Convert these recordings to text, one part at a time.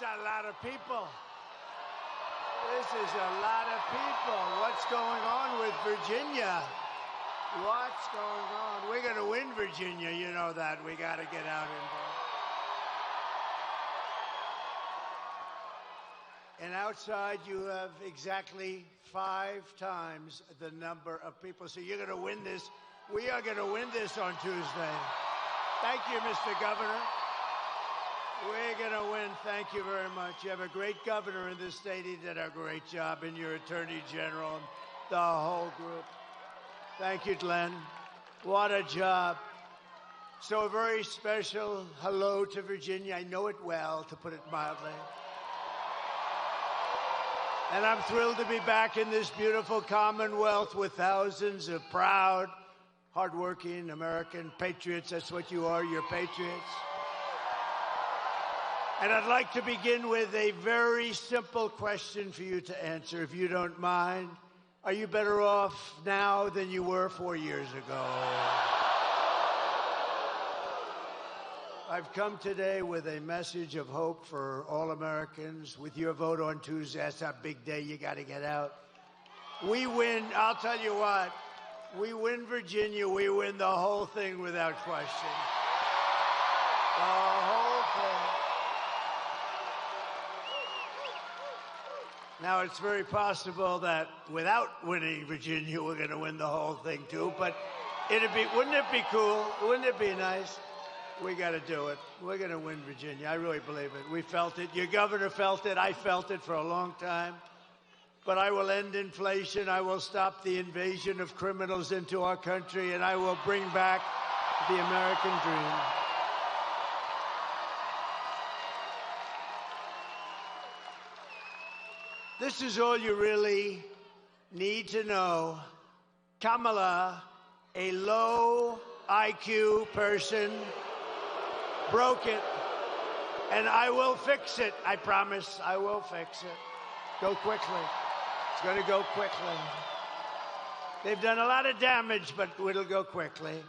is a lot of people. This is a lot of people. What's going on with Virginia? What's going on? We're going to win Virginia. You know that. We got to get out in there. And outside, you have exactly 5 times the number of people. So you're going to win this. We are going to win this on Tuesday. Thank you, Mr. Governor. We're going to win. Thank you very much. You have a great governor in this state. He did a great job, and your attorney general, and the whole group. Thank you, Glenn. What a job. So a very special hello to Virginia. I know it well, to put it mildly. And I'm thrilled to be back in this beautiful Commonwealth with thousands of proud, hardworking American patriots. That's what you are. You're patriots. And I'd like to begin with a very simple question for you to answer, if you don't mind. Are you better off now than you were 4 years ago? I've come today with a message of hope for all Americans. With your vote on Tuesday, that's a big day. You got to get out. We win. I'll tell you what. We win Virginia. We win the whole thing without question. The whole thing. Now, it's very possible that without winning Virginia, we're going to win the whole thing, too. But wouldn't it be cool? Wouldn't it be nice? We got to do it. We're going to win Virginia. I really believe it. We felt it. Your governor felt it. I felt it for a long time. But I will end inflation. I will stop the invasion of criminals into our country, and I will bring back the American dream. This is all you really need to know. Kamala, a low IQ person, broke it, and I will fix it. I promise I will fix it. Go quickly. It's going to go quickly. They've done a lot of damage, but it'll go quickly.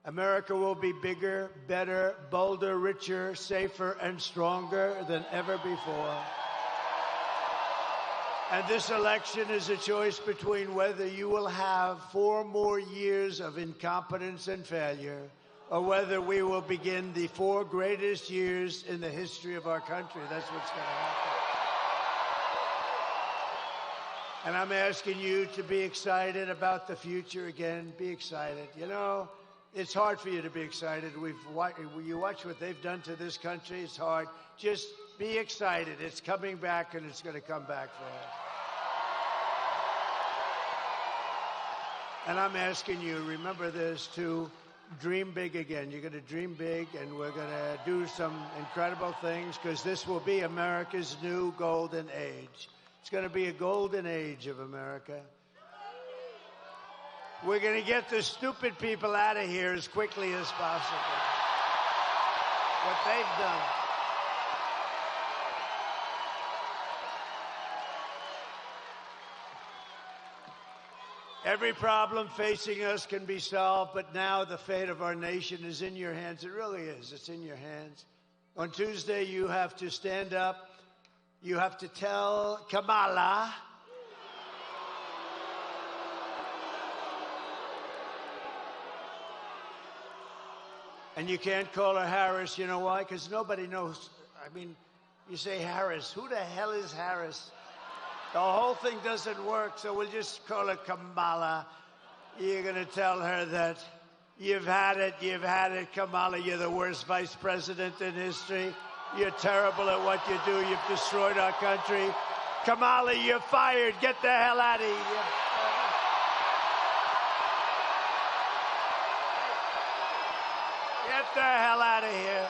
America will be bigger, better, bolder, richer, safer, and stronger than ever before. And this election is a choice between whether you will have 4 more years of incompetence and failure, or whether we will begin the 4 greatest years in the history of our country. That's what's going to happen. And I'm asking you to be excited about the future again. Be excited. You know, it's hard for you to be excited. You watch what they've done to this country. It's hard. Just be excited. It's coming back, and it's going to come back fast. And I'm asking you, remember this, to dream big again. You're going to dream big, and we're going to do some incredible things, because this will be America's new golden age. It's going to be a golden age of America. We're going to get the stupid people out of here as quickly as possible. What they've done. Every problem facing us can be solved, but now the fate of our nation is in your hands. It really is. It's in your hands. On Tuesday, you have to stand up. You have to tell Kamala and you can't call her Harris. You know why? Because nobody knows. I mean, you say Harris. Who the hell is Harris? The whole thing doesn't work, so we'll just call her Kamala. You're going to tell her that you've had it, Kamala. You're the worst vice president in history. You're terrible at what you do. You've destroyed our country. Kamala, you're fired. Get the hell out of here. Get the hell out of here.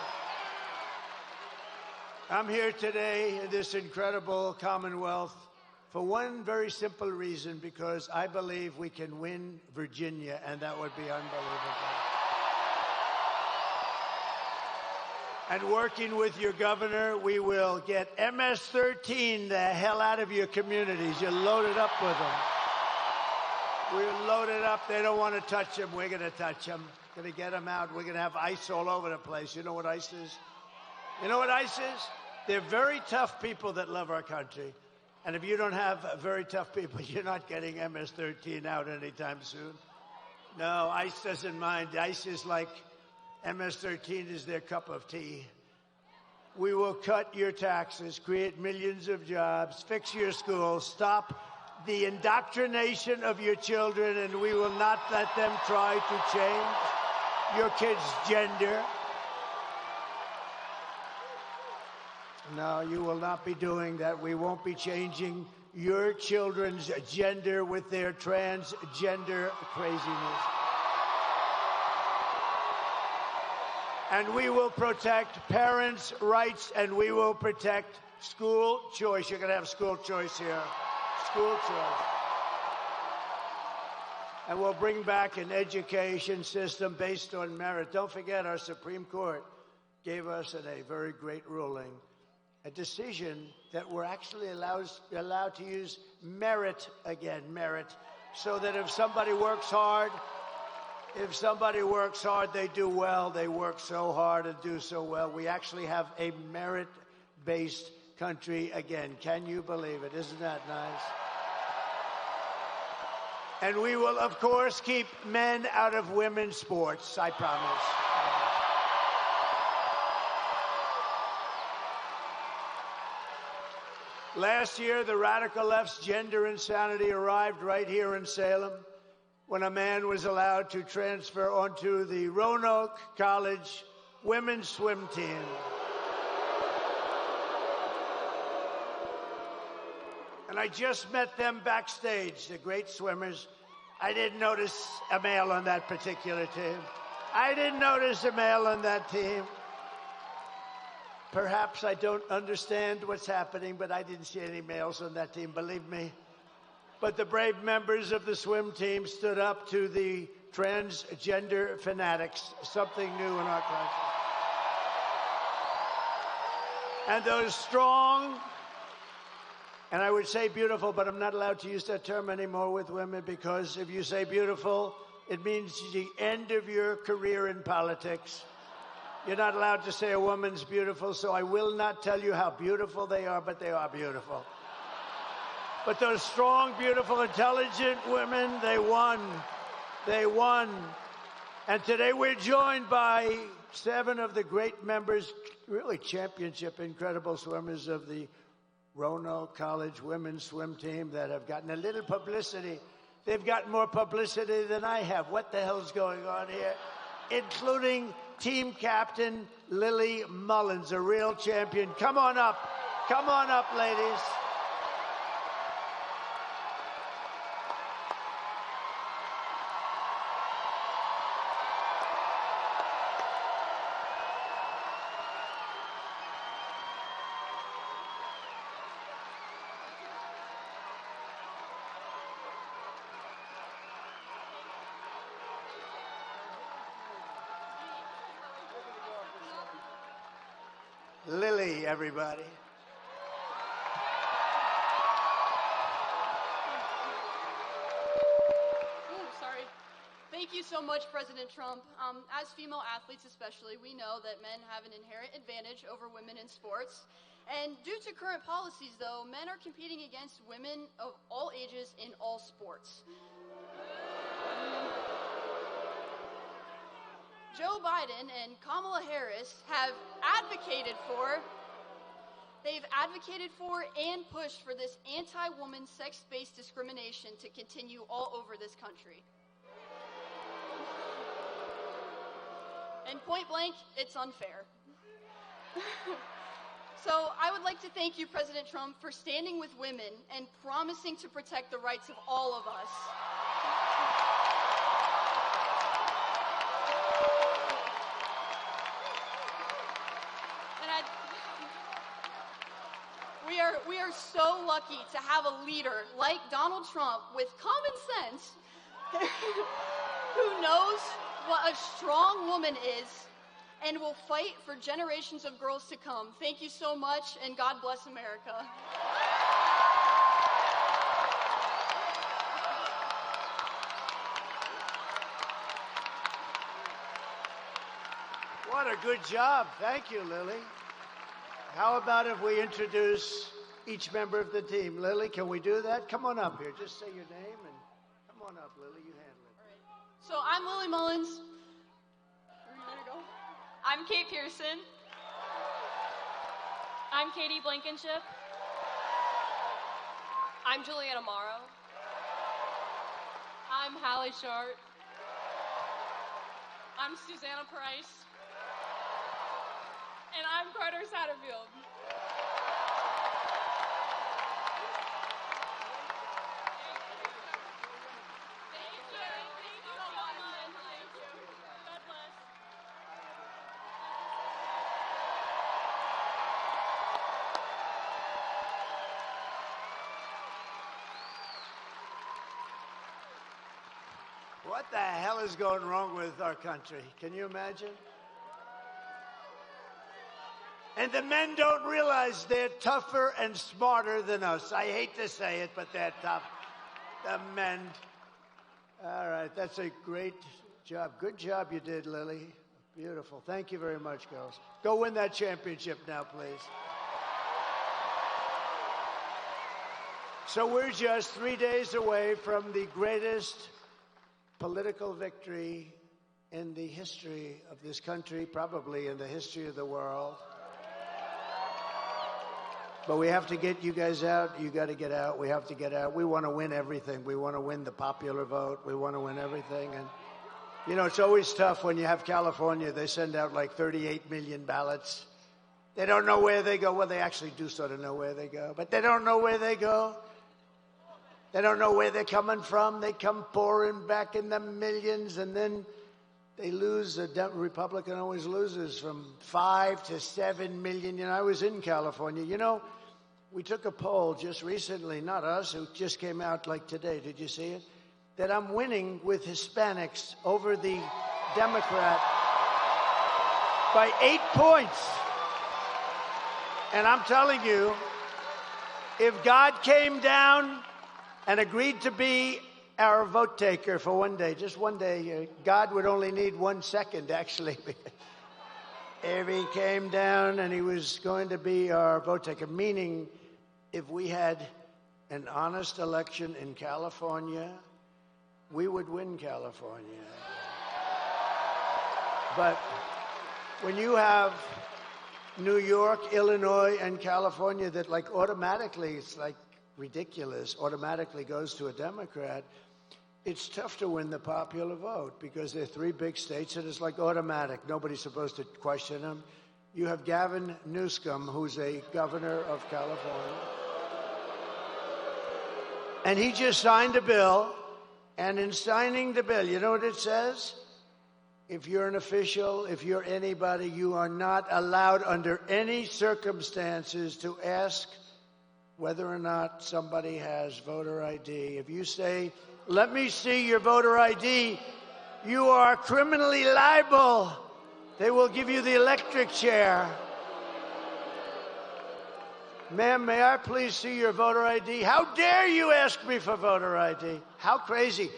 I'm here today in this incredible Commonwealth for one very simple reason, because I believe we can win Virginia, and that would be unbelievable. And working with your governor, we will get MS-13 the hell out of your communities. You're loaded up with them. We're loaded up. They don't want to touch them. We're going to touch them. Going to get them out. We're going to have ICE all over the place. You know what ICE is? You know what ICE is? They're very tough people that love our country. And if you don't have very tough people, you're not getting MS-13 out anytime soon. No, ICE doesn't mind. ICE is like MS-13 is their cup of tea. We will cut your taxes, create millions of jobs, fix your schools, stop the indoctrination of your children, and we will not let them try to change your kids' gender. No, you will not be doing that. We won't be changing your children's gender with their transgender craziness. And we will protect parents' rights, and we will protect school choice. You're going to have school choice here. School choice. And we'll bring back an education system based on merit. Don't forget, our Supreme Court gave us in a very great ruling a decision that we're actually allowed to use merit again, merit, so that if somebody works hard, they do well. They work so hard and do so well. We actually have a merit-based country again. Can you believe it? Isn't that nice? And we will, of course, keep men out of women's sports, I promise. Last year, the radical left's gender insanity arrived right here in Salem when a man was allowed to transfer onto the Roanoke College women's swim team. And I just met them backstage, the great swimmers. I didn't notice a male on that particular team. I didn't notice a male on that team. Perhaps I don't understand what's happening, but I didn't see any males on that team, believe me. But the brave members of the swim team stood up to the transgender fanatics, something new in our country. And those strong, and I would say beautiful, but I'm not allowed to use that term anymore with women, because if you say beautiful, it means the end of your career in politics. You're not allowed to say a woman's beautiful, so I will not tell you how beautiful they are, but they are beautiful. But those strong, beautiful, intelligent women, they won. They won. And today we're joined by 7 of the great members, really championship, incredible swimmers of the Roanoke College women's swim team that have gotten a little publicity. They've gotten more publicity than I have. What the hell's going on here? Including team captain Lily Mullins, a real champion. Come on up. Come on up, ladies. Lily, everybody. Sorry. Thank you so much, President Trump. As female athletes especially, we know that men have an inherent advantage over women in sports. And due to current policies, though, men are competing against women of all ages in all sports. Joe Biden and Kamala Harris have advocated for and pushed for this anti-woman sex-based discrimination to continue all over this country. And point blank, it's unfair. So I would like to thank you, President Trump, for standing with women and promising to protect the rights of all of us. We are so lucky to have a leader like Donald Trump with common sense who knows what a strong woman is and will fight for generations of girls to come. Thank you so much, and God bless America. What a good job. Thank you, Lily. How about if we introduce each member of the team? Lily, can we do that? Come on up here. Just say your name and come on up, Lily. You handle it. All right. So I'm Lily Mullins. Where you gonna go? I'm Kate Pearson. I'm Katie Blankenship. I'm Juliana Morrow. I'm Hallie Short. I'm Susanna Price. And I'm Carter Satterfield. What the hell is going wrong with our country? Can you imagine? And the men don't realize they're tougher and smarter than us. I hate to say it, but they're tough. The men. All right, that's a great job. Good job you did, Lily. Beautiful. Thank you very much, girls. Go win that championship now, please. So we're just 3 days away from the greatest political victory in the history of this country, probably in the history of the world. But we have to get you guys out. You got to get out. We have to get out. We want to win everything. We want to win the popular vote. We want to win everything. And, you know, it's always tough when you have California. They send out like 38 million ballots. They don't know where they go. Well, they actually do sort of know where they go, but they don't know where they go. They don't know where they're coming from. They come pouring back in the millions, and then they lose. A Republican always loses from 5 to 7 million. You know, I was in California. You know, we took a poll just recently, not us, it just came out like today. Did you see it? That I'm winning with Hispanics over the Democrat by 8 points. And I'm telling you, if God came down and agreed to be our vote taker for one day, just one day, God would only need 1 second, actually. If he came down and he was going to be our vote taker, meaning if we had an honest election in California, we would win California. But when you have New York, Illinois, and California that like automatically, it's like ridiculous, automatically goes to a Democrat, it's tough to win the popular vote because they're 3 big states and it's like automatic. Nobody's supposed to question them. You have Gavin Newsom, who's a governor of California. And he just signed a bill. And in signing the bill, you know what it says? If you're an official, if you're anybody, you are not allowed under any circumstances to ask whether or not somebody has voter ID. If you say, let me see your voter ID, you are criminally liable. They will give you the electric chair. Ma'am, may I please see your voter ID? How dare you ask me for voter ID? How crazy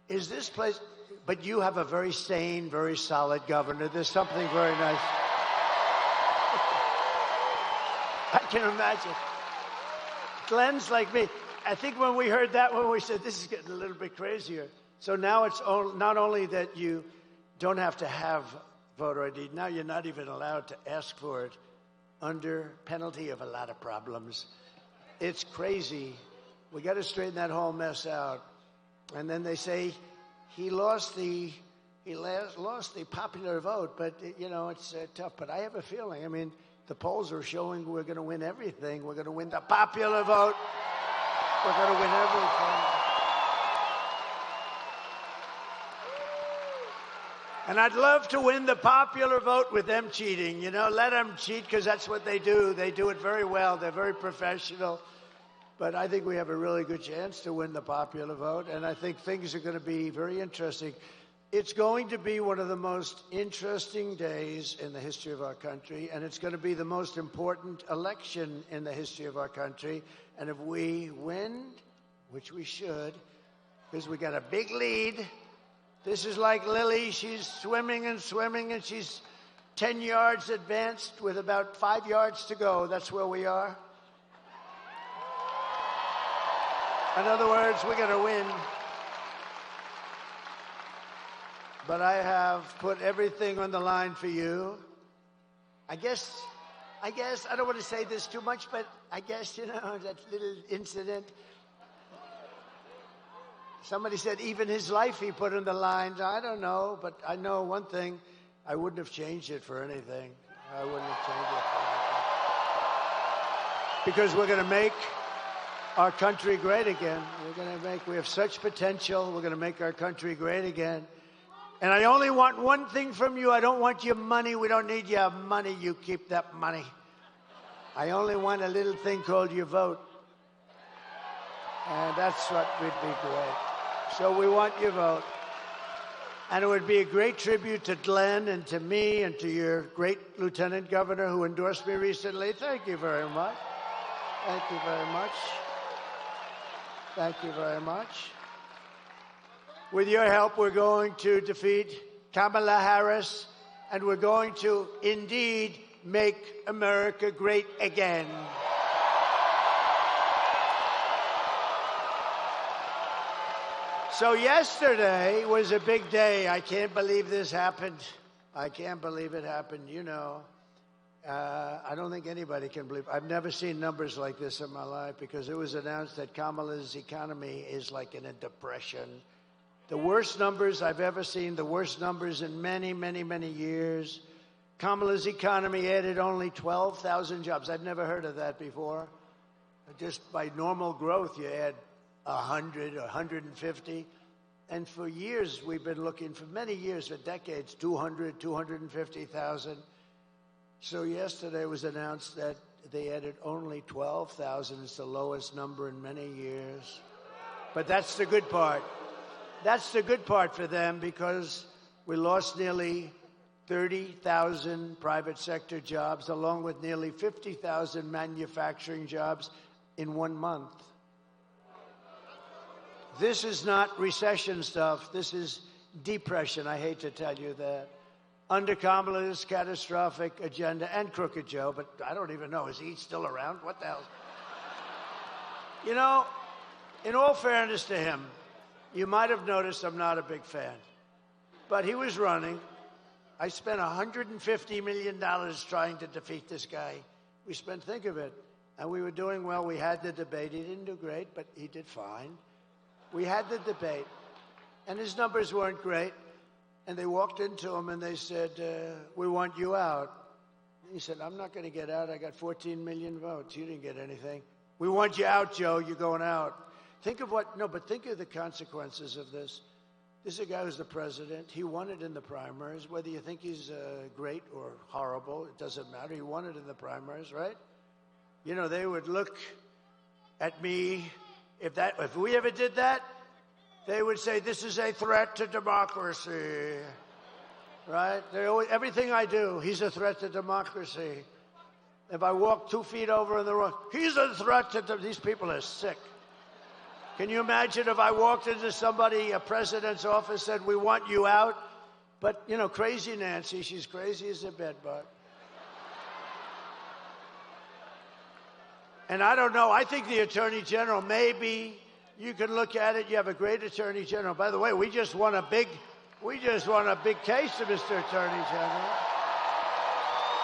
is this place? But you have a very sane, very solid governor. There's something very nice. I can imagine. Glenn's like me. I think when we heard that one, we said, this is getting a little bit crazier. So now it's not only that you don't have to have voter ID, now you're not even allowed to ask for it under penalty of a lot of problems. It's crazy. We got to straighten that whole mess out. And then they say he lost the popular vote, but, you know, it's tough. But I have a feeling, I mean, the polls are showing we're going to win everything. We're going to win the popular vote. We're going to win everything. And I'd love to win the popular vote with them cheating. You know, let them cheat because that's what they do. They do it very well. They're very professional. But I think we have a really good chance to win the popular vote. And I think things are going to be very interesting. It's going to be one of the most interesting days in the history of our country, and it's going to be the most important election in the history of our country. And if we win, which we should, because we got a big lead, this is like Lily. She's swimming and swimming, and she's 10 yards advanced with about 5 yards to go. That's where we are. In other words, we're going to win. But I have put everything on the line for you. I guess, I don't want to say this too much, but I guess, that little incident. Somebody said even his life he put on the line. I don't know, but I know one thing. I wouldn't have changed it for anything. I wouldn't have changed it for anything. Because we're going to make our country great again. We have such potential. We're going to make our country great again. And I only want one thing from you. I don't want your money. We don't need your money. You keep that money. I only want a little thing called your vote. And that's what would be great. So we want your vote. And it would be a great tribute to Glenn and to me and to your great Lieutenant Governor who endorsed me recently. Thank you very much. Thank you very much. Thank you very much. With your help, we're going to defeat Kamala Harris, and we're going to indeed make America great again. So yesterday was a big day. I can't believe this happened. I can't believe it happened. I don't think anybody can believe. I've never seen numbers like this in my life because it was announced that Kamala's economy is like in a depression. The worst numbers I've ever seen, the worst numbers in many, many, many years. Kamala's economy added only 12,000 jobs. I've never heard of that before. Just by normal growth, you add 100 or 150. And for years, we've been looking, for many years, for decades, 200, 250,000. So yesterday it was announced that they added only 12,000. It's the lowest number in many years. But that's the good part. That's the good part for them because we lost nearly 30,000 private sector jobs along with nearly 50,000 manufacturing jobs in 1 month. This is not recession stuff. This is depression. I hate to tell you that. Under Kamala's catastrophic agenda and Crooked Joe, but I don't even know. Is he still around? What the hell? In all fairness to him, you might have noticed I'm not a big fan. But he was running. I spent $150 million trying to defeat this guy. Think of it. And we were doing well. We had the debate. He didn't do great, but he did fine. We had the debate. And his numbers weren't great. And they walked into him and they said, we want you out. He said, I'm not going to get out. I got 14 million votes. You didn't get anything. We want you out, Joe. You're going out. Think of the consequences of this. This is a guy who's the president. He won it in the primaries. Whether you think he's great or horrible, it doesn't matter. He won it in the primaries, right? They would look at me. If we ever did that, they would say, this is a threat to democracy, right? Everything I do, he's a threat to democracy. If I walk 2 feet over in the road, he's a threat to these people are sick. Can you imagine if I walked into a president's office, said, we want you out? But, crazy Nancy, she's crazy as a bedbug. And I don't know, I think the Attorney General, maybe you can look at it. You have a great Attorney General. By the way, we just won a big case, Mr. Attorney General.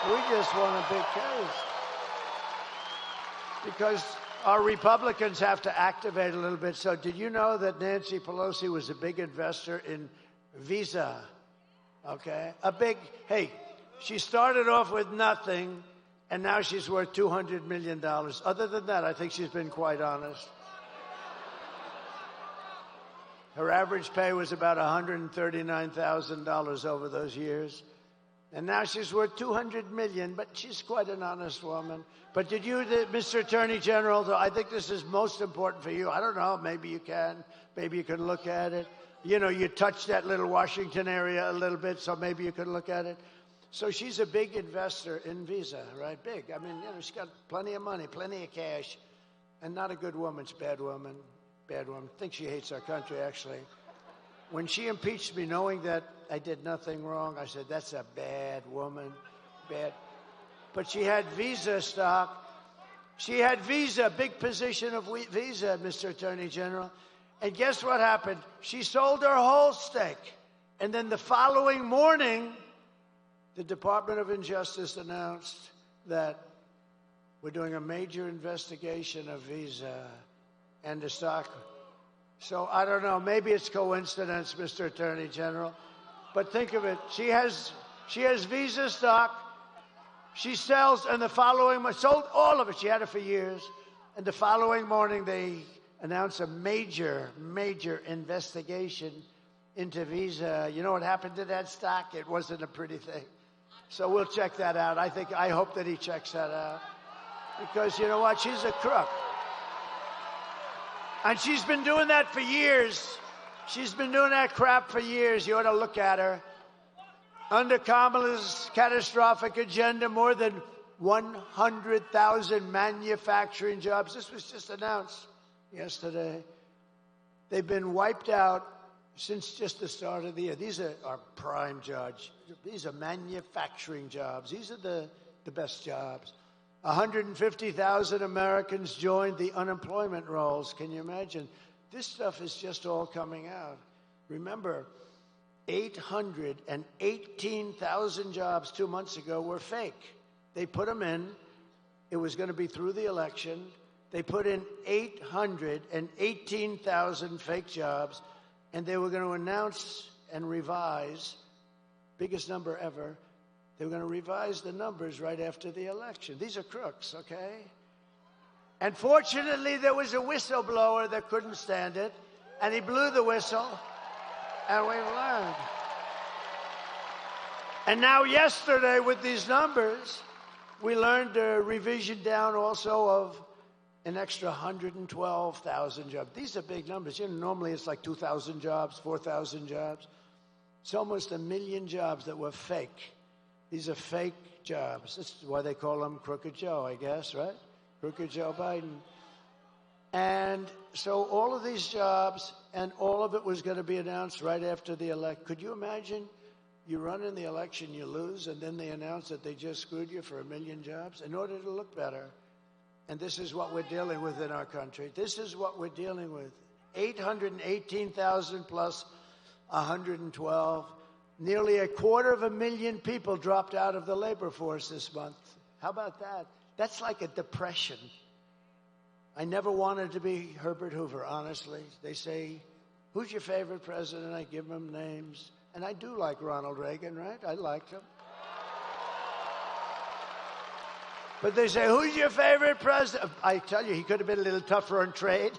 We just won a big case. Because our Republicans have to activate a little bit. So did you know that Nancy Pelosi was a big investor in Visa? Okay? She started off with nothing, and now she's worth $200 million. Other than that, I think she's been quite honest. Her average pay was about $139,000 over those years. And now she's worth $200 million, but she's quite an honest woman. But Mr. Attorney General, I think this is most important for you. I don't know, maybe you can look at it. You touched that little Washington area a little bit, so maybe you can look at it. So she's a big investor in Visa, right? Big. I mean, she's got plenty of money, plenty of cash, and not a good woman. She's a bad woman. Bad woman. I think she hates our country, actually. When she impeached me, knowing that I did nothing wrong. I said, that's a bad woman, bad. But she had Visa stock. She had Visa, big position of Visa, Mr. Attorney General. And guess what happened? She sold her whole stake. And then the following morning, the Department of Justice announced that we're doing a major investigation of Visa and the stock. So I don't know, maybe it's coincidence, Mr. Attorney General. But think of it, she has Visa stock. She sells, and the following sold all of it. She had it for years. And the following morning, they announced a major investigation into Visa. You know what happened to that stock? It wasn't a pretty thing. So we'll check that out. I hope that he checks that out. Because you know what? She's a crook. And she's been doing that for years. She's been doing that crap for years. You ought to look at her. Under Kamala's catastrophic agenda, more than 100,000 manufacturing jobs. This was just announced yesterday. They've been wiped out since just the start of the year. These are our prime jobs. These are manufacturing jobs. These are the best jobs. 150,000 Americans joined the unemployment rolls. Can you imagine? This stuff is just all coming out. Remember, 818,000 jobs 2 months ago were fake. They put them in. It was going to be through the election. They put in 818,000 fake jobs, and they were going to announce and revise, biggest number ever, they were going to revise the numbers right after the election. These are crooks, okay? And fortunately, there was a whistleblower that couldn't stand it, and he blew the whistle, and we've learned. And now yesterday, with these numbers, we learned a revision down also of an extra 112,000 jobs. These are big numbers. You know, normally it's like 2,000 jobs, 4,000 jobs. It's almost 1 million jobs that were fake. These are fake jobs. This is why they call them Crooked Joe, I guess, right? Crooked Joe Biden. And so all of these jobs, and all of it was going to be announced right after the election. Could you imagine you run in the election, you lose, and then they announce that they just screwed you for 1 million jobs in order to look better? And this is what we're dealing with in our country. This is what we're dealing with. 818,000 plus 112. Nearly 250,000 people dropped out of the labor force this month. How about that? That's like a depression. I never wanted to be Herbert Hoover, honestly. They say, who's your favorite president? I give them names. And I do like Ronald Reagan, right? I liked him. But they say, who's your favorite president? I tell you, he could have been a little tougher on trade,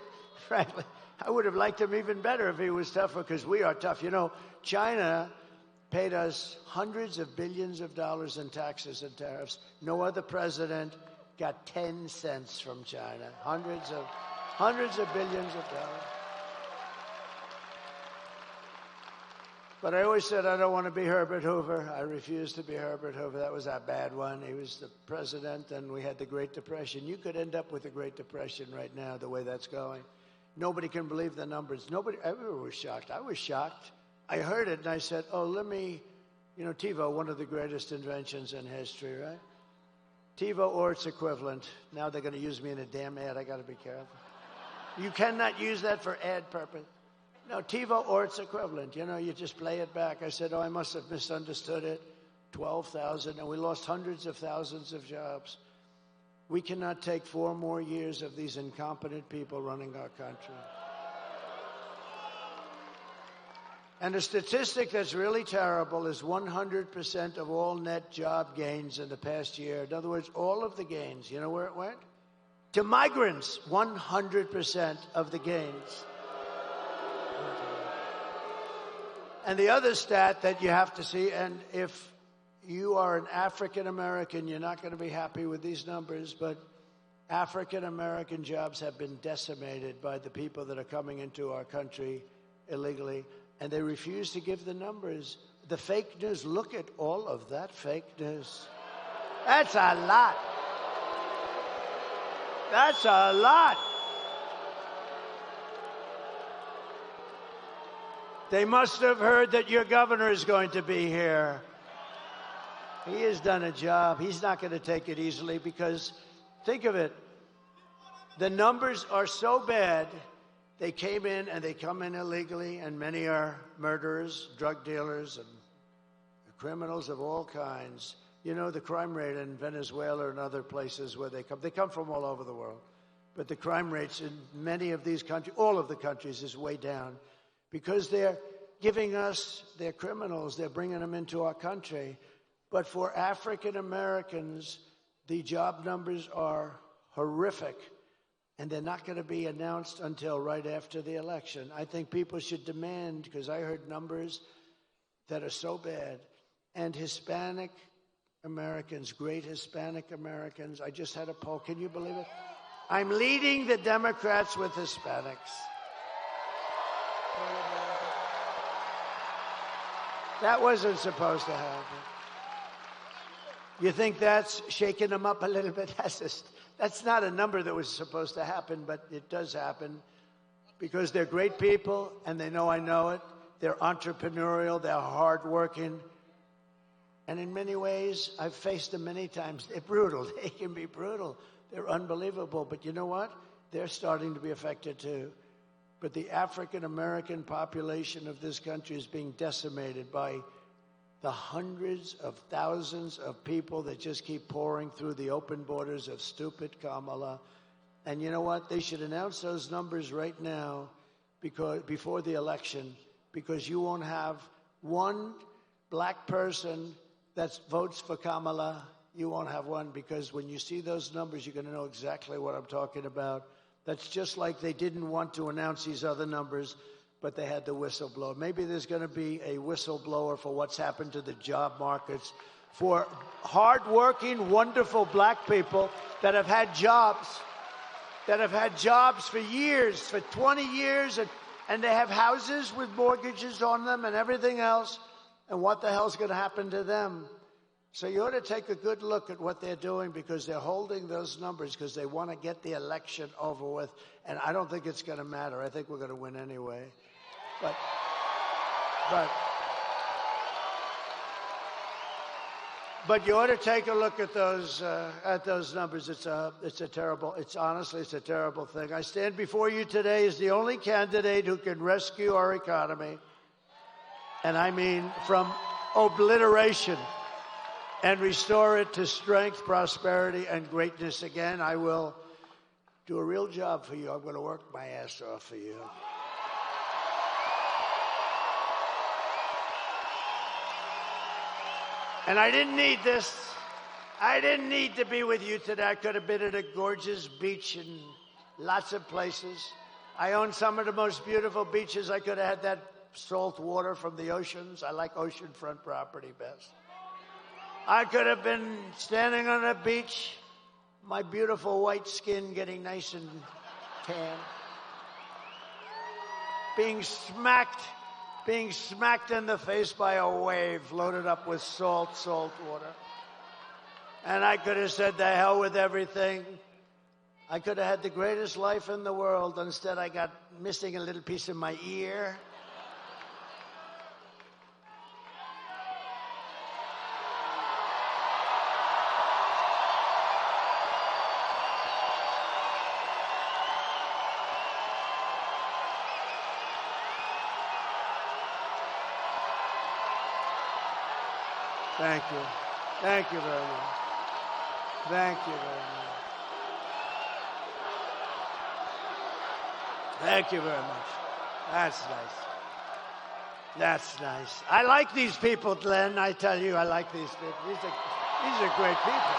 frankly. I would have liked him even better if he was tougher, because we are tough. You know, China paid us hundreds of billions of dollars in taxes and tariffs. No other president got 10 cents from China. Hundreds of billions of dollars. But I always said I don't want to be Herbert Hoover. I refused to be Herbert Hoover. That was a bad one. He was the president, and we had the Great Depression. You could end up with the Great Depression right now, the way that's going. Nobody can believe the numbers. Everyone was shocked. I was shocked. I heard it, and I said, TiVo, one of the greatest inventions in history, right? TiVo or its equivalent. Now they're going to use me in a damn ad. I got to be careful. You cannot use that for ad purpose. No, TiVo or its equivalent. You know, you just play it back. I said, I must have misunderstood it. 12,000, and we lost hundreds of thousands of jobs. We cannot take 4 more years of these incompetent people running our country. And a statistic that's really terrible is 100% of all net job gains in the past year. In other words, all of the gains. You know where it went? To migrants. 100% of the gains. And the other stat that you have to see, and if you are an African American, you're not going to be happy with these numbers, but African American jobs have been decimated by the people that are coming into our country illegally, and they refuse to give the numbers. The fake news, look at all of that fake news. That's a lot. That's a lot. They must have heard that your governor is going to be here. He has done a job. He's not going to take it easily because, think of it, the numbers are so bad. They came in and they come in illegally, and many are murderers, drug dealers, and criminals of all kinds. You know, the crime rate in Venezuela and other places where they come from all over the world. But the crime rates in many of these countries, all of the countries, is way down because they're giving us their criminals. They're bringing them into our country. But for African Americans, the job numbers are horrific, and they're not going to be announced until right after the election. I think people should demand, because I heard numbers that are so bad. And Hispanic Americans, great Hispanic Americans, I just had a poll. Can you believe it? I'm leading the Democrats with Hispanics. That wasn't supposed to happen. You think that's shaking them up a little bit? That's not a number that was supposed to happen, but it does happen because they're great people, and they know I know it. They're entrepreneurial. They're hardworking. And in many ways, I've faced them many times. They're brutal. They can be brutal. They're unbelievable. But you know what? They're starting to be affected too. But the African-American population of this country is being decimated by the hundreds of thousands of people that just keep pouring through the open borders of stupid Kamala. And you know what? They should announce those numbers right now before the election, because you won't have one black person that votes for Kamala. You won't have one, because when you see those numbers, you're going to know exactly what I'm talking about. That's just like they didn't want to announce these other numbers, but they had the whistleblower. Maybe there's going to be a whistleblower for what's happened to the job markets for hardworking, wonderful black people that have had jobs, for years, for 20 years, and they have houses with mortgages on them and everything else. And what the hell's going to happen to them? So you ought to take a good look at what they're doing, because they're holding those numbers because they want to get the election over with. And I don't think it's going to matter. I think we're going to win anyway. But you ought to take a look at those numbers. It's a terrible thing. I stand before you today as the only candidate who can rescue our economy. And I mean from obliteration, and restore it to strength, prosperity, and greatness again. I will do a real job for you. I'm going to work my ass off for you. And I didn't need this. I didn't need to be with you today. I could have been at a gorgeous beach in lots of places. I own some of the most beautiful beaches. I could have had that salt water from the oceans. I like oceanfront property best. I could have been standing on a beach, my beautiful white skin getting nice and tan, being smacked in the face by a wave loaded up with salt water. And I could have said, the hell with everything. I could have had the greatest life in the world. Instead, I got missing a little piece of my ear. Thank you. Thank you very much. Thank you very much. Thank you very much. That's nice. That's nice. I like these people, Glenn. I tell you, I like these people. These are great people.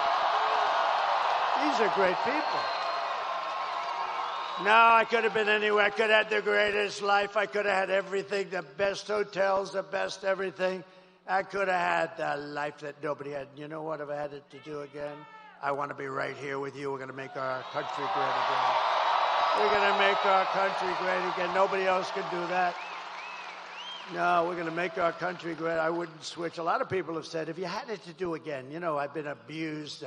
These are great people. No, I could have been anywhere. I could have had the greatest life. I could have had everything, the best hotels, the best everything. I could have had the life that nobody had. You know what? If I had it to do again, I want to be right here with you. We're going to make our country great again. We're going to make our country great again. Nobody else can do that. No, we're going to make our country great. I wouldn't switch. A lot of people have said, if you had it to do again, you know, I've been abused.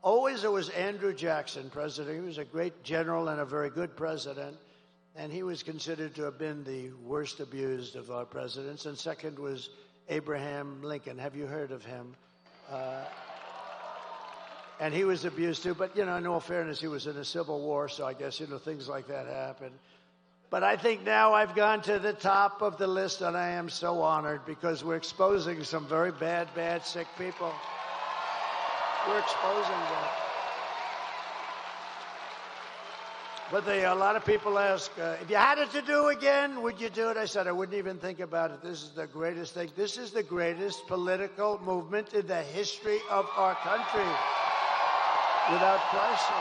Always it was Andrew Jackson, president. He was a great general and a very good president. and he was considered to have been the worst abused of our presidents. And second was Abraham Lincoln. Have you heard of him? And he was abused too. But, in all fairness, he was in a civil war, so I guess, things like that happen. But I think now I've gone to the top of the list, and I am so honored because we're exposing some very bad, sick people. We're exposing them. But a lot of people ask, if you had it to do again, would you do it? I said, I wouldn't even think about it. This is the greatest thing. This is the greatest political movement in the history of our country, without question.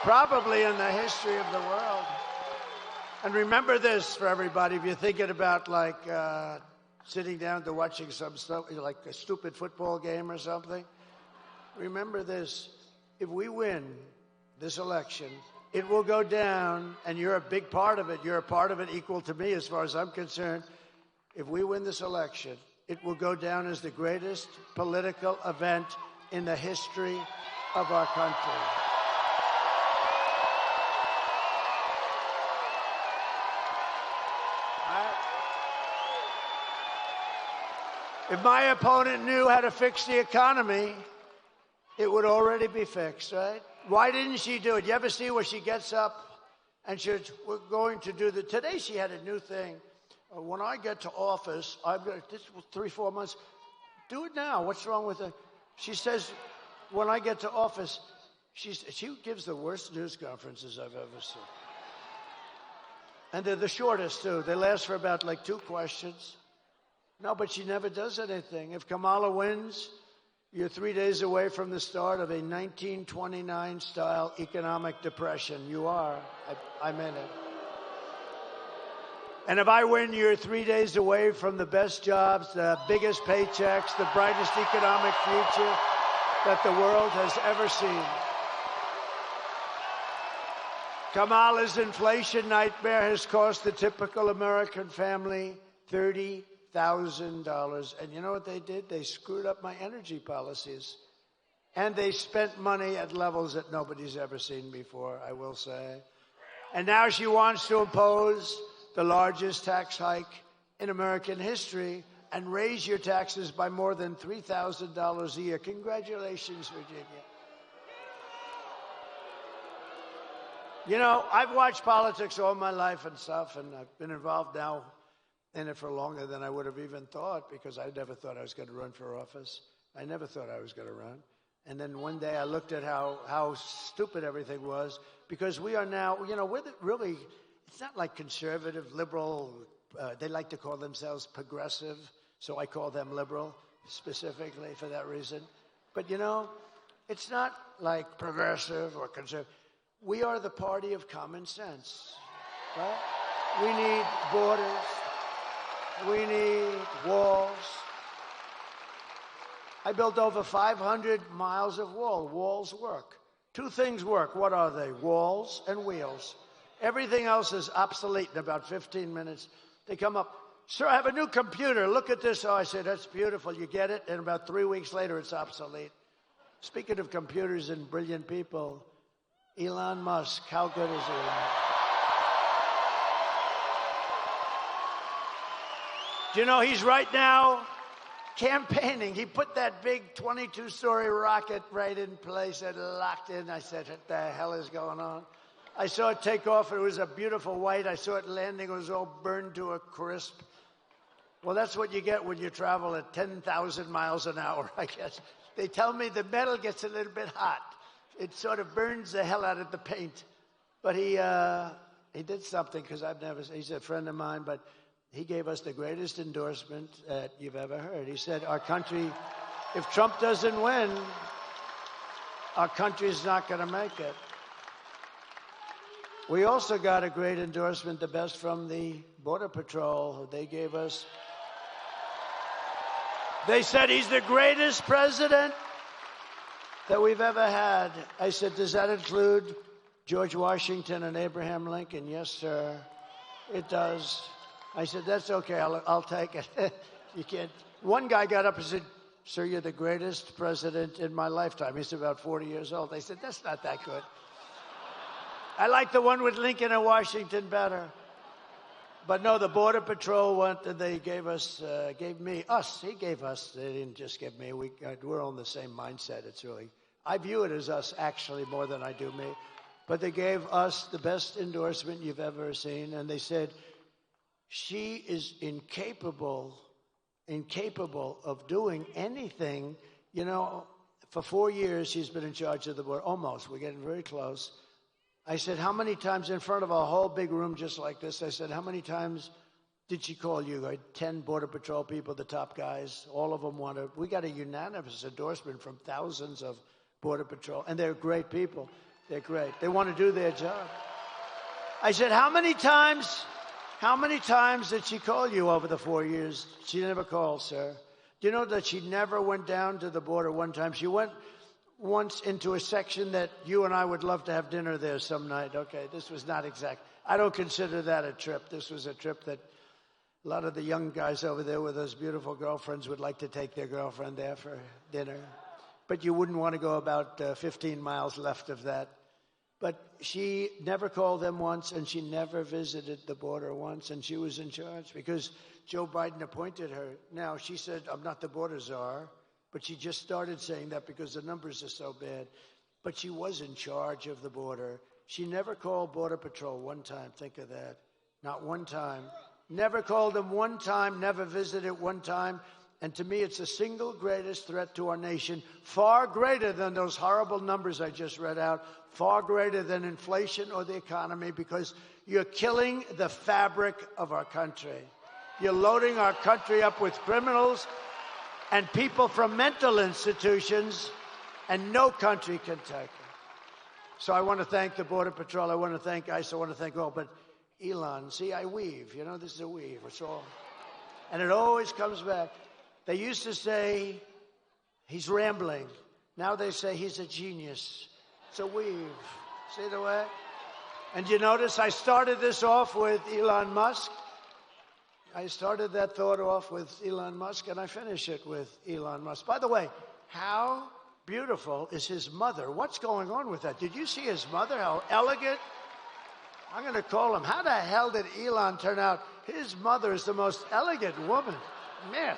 Probably in the history of the world. And remember this for everybody, if you're thinking about sitting down to watching some stuff, like a stupid football game or something, remember this, if we win this election, it will go down, and you're a big part of it. You're a part of it equal to me as far as I'm concerned. If we win this election, it will go down as the greatest political event in the history of our country. If my opponent knew how to fix the economy, it would already be fixed, right? Why didn't she do it? You ever see where she gets up and she says, we're going to do today she had a new thing. When I get to office, this was 3-4 months, do it now. What's wrong with it? She says, when I get to office, she gives the worst news conferences I've ever seen. And they're the shortest, too. They last for about 2 questions. No, but she never does anything. If Kamala wins, you're 3 days away from the start of a 1929-style economic depression. You are. I meant it. And if I win, you're 3 days away from the best jobs, the biggest paychecks, the brightest economic future that the world has ever seen. Kamala's inflation nightmare has cost the typical American family $30,000. And you know what they did? They screwed up my energy policies. And they spent money at levels that nobody's ever seen before, I will say. And now she wants to impose the largest tax hike in American history and raise your taxes by more than $3,000 a year. Congratulations, Virginia. I've watched politics all my life and stuff, and I've been involved now in it for longer than I would have even thought, because I never thought I was going to run for office. I never thought I was going to run. And then one day I looked at how stupid everything was, because we are now, we're really, it's not like conservative, liberal. They like to call themselves progressive, so I call them liberal specifically for that reason. But, it's not like progressive or conservative. We are the party of common sense, right? We need borders. We need walls. I built over 500 miles of wall. Walls work. 2 things work. What are they? Walls and wheels. Everything else is obsolete in about 15 minutes. They come up, sir, I have a new computer. Look at this. Oh, I said, that's beautiful. You get it? And about 3 weeks later, it's obsolete. Speaking of computers and brilliant people, Elon Musk, how good is he? Do you know he's right now campaigning? He put that big 22-story rocket right in place and locked in. I said, what the hell is going on? I saw it take off. It was a beautiful white. I saw it landing. It was all burned to a crisp. Well, that's what you get when you travel at 10,000 miles an hour, I guess. They tell me the metal gets a little bit hot. It sort of burns the hell out of the paint. But he did something, because he's a friend of mine, but he gave us the greatest endorsement that you've ever heard. He said, our country, if Trump doesn't win, our country's not going to make it. We also got a great endorsement, the best from the Border Patrol. They gave us, they said he's the greatest president that we've ever had. I said, does that include George Washington and Abraham Lincoln? Yes, sir, it does. I said, that's okay, I'll take it. You can't. One guy got up and said, sir, you're the greatest president in my lifetime. He's about 40 years old. I said, that's not that good. I like the one with Lincoln and Washington better. But no, the Border Patrol one that they gave us, gave me, us, he gave us, they didn't just give me, we're on the same mindset. It's really, I view it as us actually more than I do me. But they gave us the best endorsement you've ever seen. And they said, she is incapable of doing anything. You know, for 4 years, she's been in charge of the border, almost, we're getting very close. I said, how many times in front of a whole big room just like this, I said, how many times did she call you? I had 10 Border Patrol people, the top guys, all of them wanted, we got a unanimous endorsement from thousands of Border Patrol, and they're great people. They're great. They want to do their job. I said, how many times did she call you over the 4 years? She never called, sir. Do you know that she never went down to the border one time? She went once into a section that you and I would love to have dinner there some night. Okay, this was not exact. I don't consider that a trip. This was a trip that a lot of the young guys over there with those beautiful girlfriends would like to take their girlfriend there for dinner. But you wouldn't want to go about 15 miles left of that. But she never called them once, and she never visited the border once, and she was in charge because Joe Biden appointed her. Now, she said, I'm not the border czar. But she just started saying that because the numbers are so bad. But she was in charge of the border. She never called Border Patrol one time. Think of that. Not one time. Never called them one time, never visited one time. And to me, it's the single greatest threat to our nation, far greater than those horrible numbers I just read out, far greater than inflation or the economy, because you're killing the fabric of our country. You're loading our country up with criminals and people from mental institutions, and no country can take them. So I want to thank the Border Patrol. I want to thank ICE. I want to thank all. But Elon, see, I weave. You know, this is a weave. It's all. And it always comes back. They used to say he's rambling. Now they say he's a genius. It's a weave. See the way? And you notice I started this off with Elon Musk. I started that thought off with Elon Musk, and I finish it with Elon Musk. By the way, how beautiful is his mother? What's going on with that? Did you see his mother? How elegant? I'm going to call him. How the hell did Elon turn out? His mother is the most elegant woman. Man.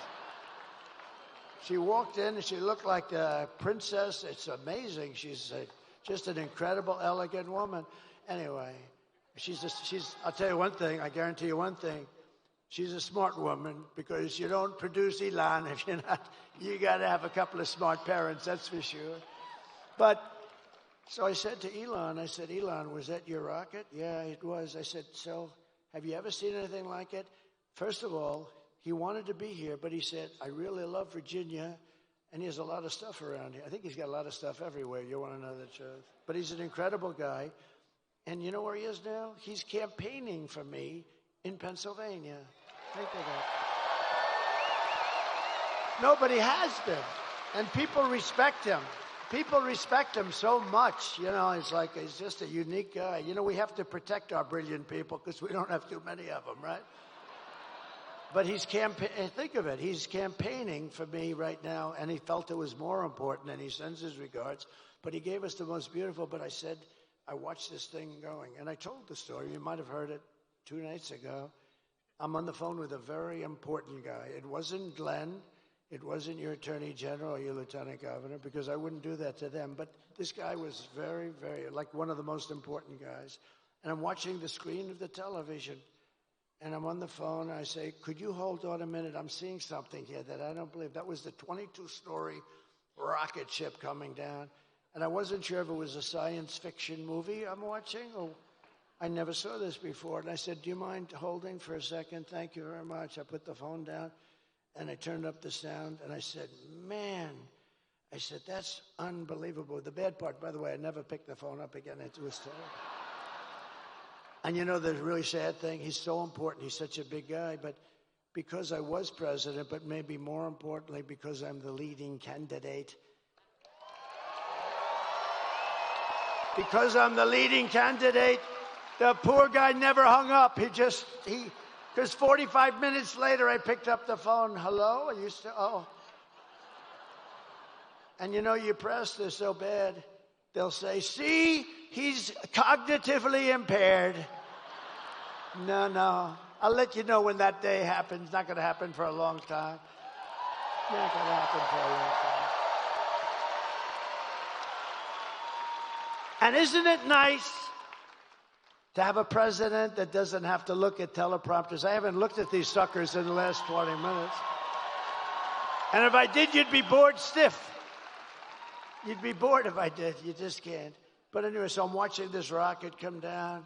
She walked in, and she looked like a princess. It's amazing. She's just an incredible, elegant woman. Anyway, I'll tell you one thing. I guarantee you one thing. She's a smart woman, because you don't produce Elon if you're not, you got to have a couple of smart parents, that's for sure. But, so I said to Elon, I said, Elon, was that your rocket? Yeah, it was. I said, so have you ever seen anything like it? First of all, he wanted to be here, but he said, I really love Virginia, and he has a lot of stuff around here. I think he's got a lot of stuff everywhere. You want to know the truth. But he's an incredible guy. And you know where he is now? He's campaigning for me in Pennsylvania. Think of that. Nobody has been. And people respect him. People respect him so much. You know, it's like he's just a unique guy. You know, we have to protect our brilliant people because we don't have too many of them, right? But he's think of it. He's campaigning for me right now, and he felt it was more important, and he sends his regards. But he gave us the most beautiful, but I said, I watched this thing going. And I told the story. You might have heard it 2 nights ago. I'm on the phone with a very important guy. It wasn't Glenn. It wasn't your attorney general or your lieutenant governor, because I wouldn't do that to them. But this guy was very, very, like one of the most important guys. And I'm watching the screen of the television. And I'm on the phone. And I say, could you hold on a minute? I'm seeing something here that I don't believe. That was the 22-story rocket ship coming down. And I wasn't sure if it was a science fiction movie I'm watching, or I never saw this before. And I said, do you mind holding for a second? Thank you very much. I put the phone down, and I turned up the sound, and I said, man, I said, that's unbelievable. The bad part, by the way, I never picked the phone up again. It was terrible. And you know the really sad thing? He's so important. He's such a big guy. But because I was president, but maybe more importantly, because I'm the leading candidate, because I'm the leading candidate, the poor guy never hung up. Because 45 minutes later, I picked up the phone. Hello? Are you still? Oh. And you know, you press this so bad. they'll say, see, he's cognitively impaired. No. I'll let you know when that day happens. Not going to happen for a long time. Not going to happen for a long time. And isn't it nice to have a president that doesn't have to look at teleprompters? I haven't looked at these suckers in the last 20 minutes. And if I did, you'd be bored stiff. You'd be bored if I did. You just can't. But anyway, so I'm watching this rocket come down,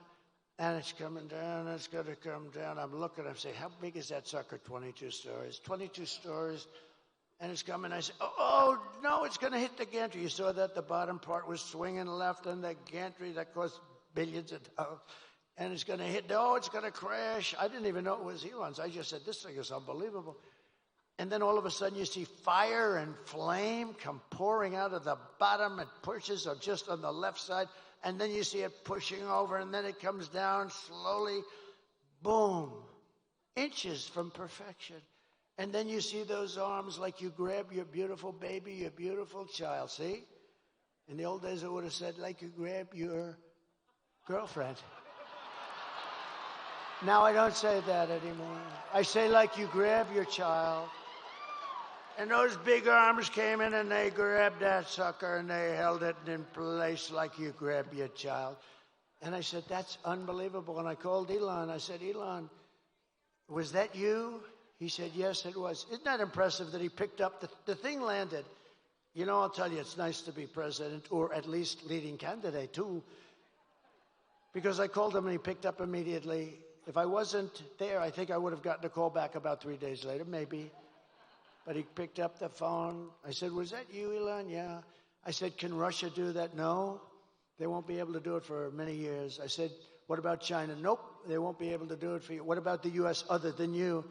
and it's coming down, it's going to come down. I'm looking, I'm saying, how big is that sucker? 22 stories. 22 stories, and it's coming. I say, oh, no, it's going to hit the gantry. You saw that the bottom part was swinging left, and the gantry, that cost billions of dollars. And it's going to hit, it's going to crash. I didn't even know it was Elon's. I just said, this thing is unbelievable. And then all of a sudden you see fire and flame come pouring out of the bottom. It pushes just on the left side. And then you see it pushing over, and then it comes down slowly. Boom. Inches from perfection. And then you see those arms like you grab your beautiful baby, your beautiful child. See? In the old days, I would have said like you grab your girlfriend. Now I don't say that anymore. I say like you grab your child. And those big arms came in and they grabbed that sucker and they held it in place like you grab your child. And I said, that's unbelievable. And I called Elon. I said, Elon, was that you? He said, yes, it was. Isn't that impressive that he picked up, the thing landed. You know, I'll tell you, it's nice to be president, or at least leading candidate too. Because I called him and he picked up immediately. If I wasn't there, I think I would have gotten a call back about 3 days later, maybe. But he picked up the phone. I said, was that you, Elon? Yeah. I said, can Russia do that? No. They won't be able to do it for many years. I said, what about China? Nope. They won't be able to do it for you. What about the U.S. other than you?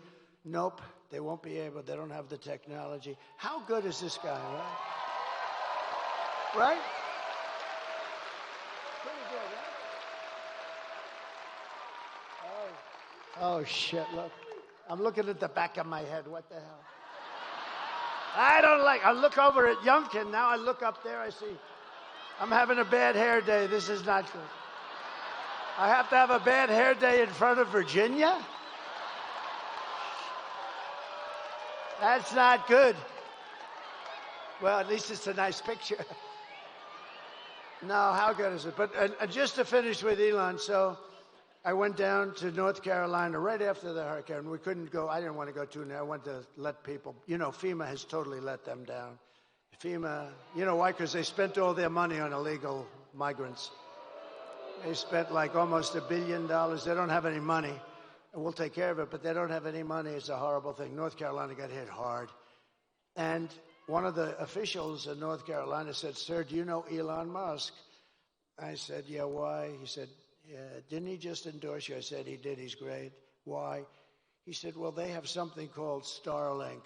Nope. They won't be able. They don't have the technology. How good is this guy, right? Right? Pretty good, right? Oh, shit, look. I'm looking at the back of my head. What the hell? I look over at Youngkin. Now I look up there. I see I'm having a bad hair day. This is not good. I have to have a bad hair day in front of Virginia? That's not good. Well, at least it's a nice picture. No, how good is it? But just to finish with Elon, so I went down to North Carolina right after the hurricane. We couldn't go. I didn't want to go too near. I wanted to let people, FEMA has totally let them down. FEMA, you know why? Because they spent all their money on illegal migrants. They spent like almost $1 billion. They don't have any money. And we'll take care of it, but they don't have any money. It's a horrible thing. North Carolina got hit hard. And one of the officials in North Carolina said, sir, do you know Elon Musk? I said, yeah, why? He said, yeah, didn't he just endorse you? I said, he did. He's great. Why? He said, well, they have something called Starlink.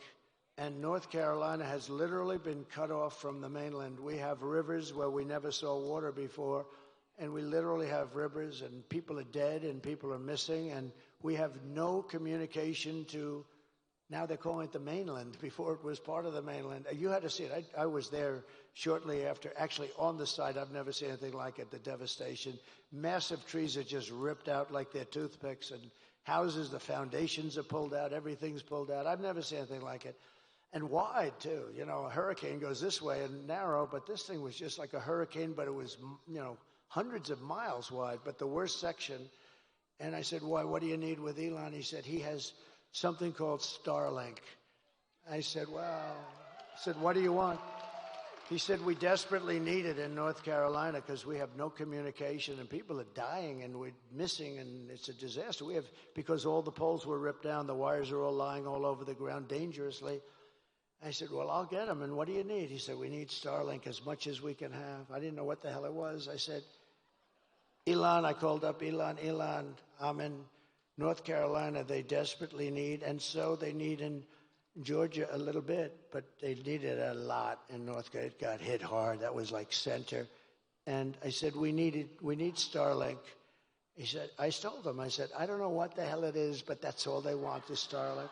And North Carolina has literally been cut off from the mainland. We have rivers where we never saw water before. And we literally have rivers, and people are dead, and people are missing. And we have no communication to, now they're calling it the mainland. Before it was part of the mainland. You had to see it. I was there shortly after, actually on the site. I've never seen anything like it, the devastation. Massive trees are just ripped out like they're toothpicks, and houses, the foundations are pulled out, everything's pulled out. I've never seen anything like it. And wide, too. A hurricane goes this way and narrow, but this thing was just like a hurricane, but it was, hundreds of miles wide, but the worst section. And I said, why, what do you need with Elon? He said, he has something called Starlink. I said, well, what do you want? He said, we desperately need it in North Carolina because we have no communication and people are dying and we're missing and it's a disaster. Because all the poles were ripped down, the wires are all lying all over the ground dangerously. I said, well, I'll get them. And what do you need? He said, we need Starlink as much as we can have. I didn't know what the hell it was. I said, Elon, I called up Elon, I'm in North Carolina. They desperately need, and so they need in Georgia a little bit, but they needed a lot in North Carolina. It got hit hard. That was like center. And I said, we need Starlink. He said, I told him, I said, I don't know what the hell it is, but that's all they want is Starlink.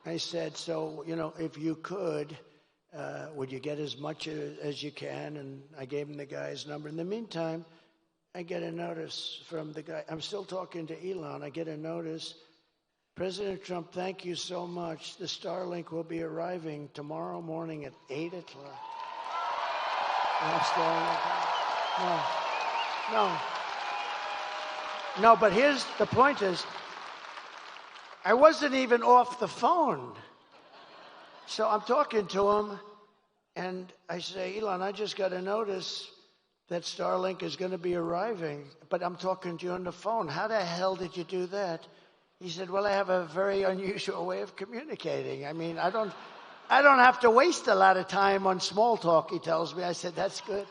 I said, so, if you could, Would you get as much as you can? And I gave him the guy's number. In the meantime, I get a notice from the guy. I'm still talking to Elon. I get a notice. President Trump, thank you so much. The Starlink will be arriving tomorrow morning at 8 o'clock. No, but here's the point is, I wasn't even off the phone. So I'm talking to him, and I say, Elon, I just got a notice that Starlink is going to be arriving, but I'm talking to you on the phone. How the hell did you do that? He said, well, I have a very unusual way of communicating. I mean, I don't have to waste a lot of time on small talk, he tells me. I said, that's good.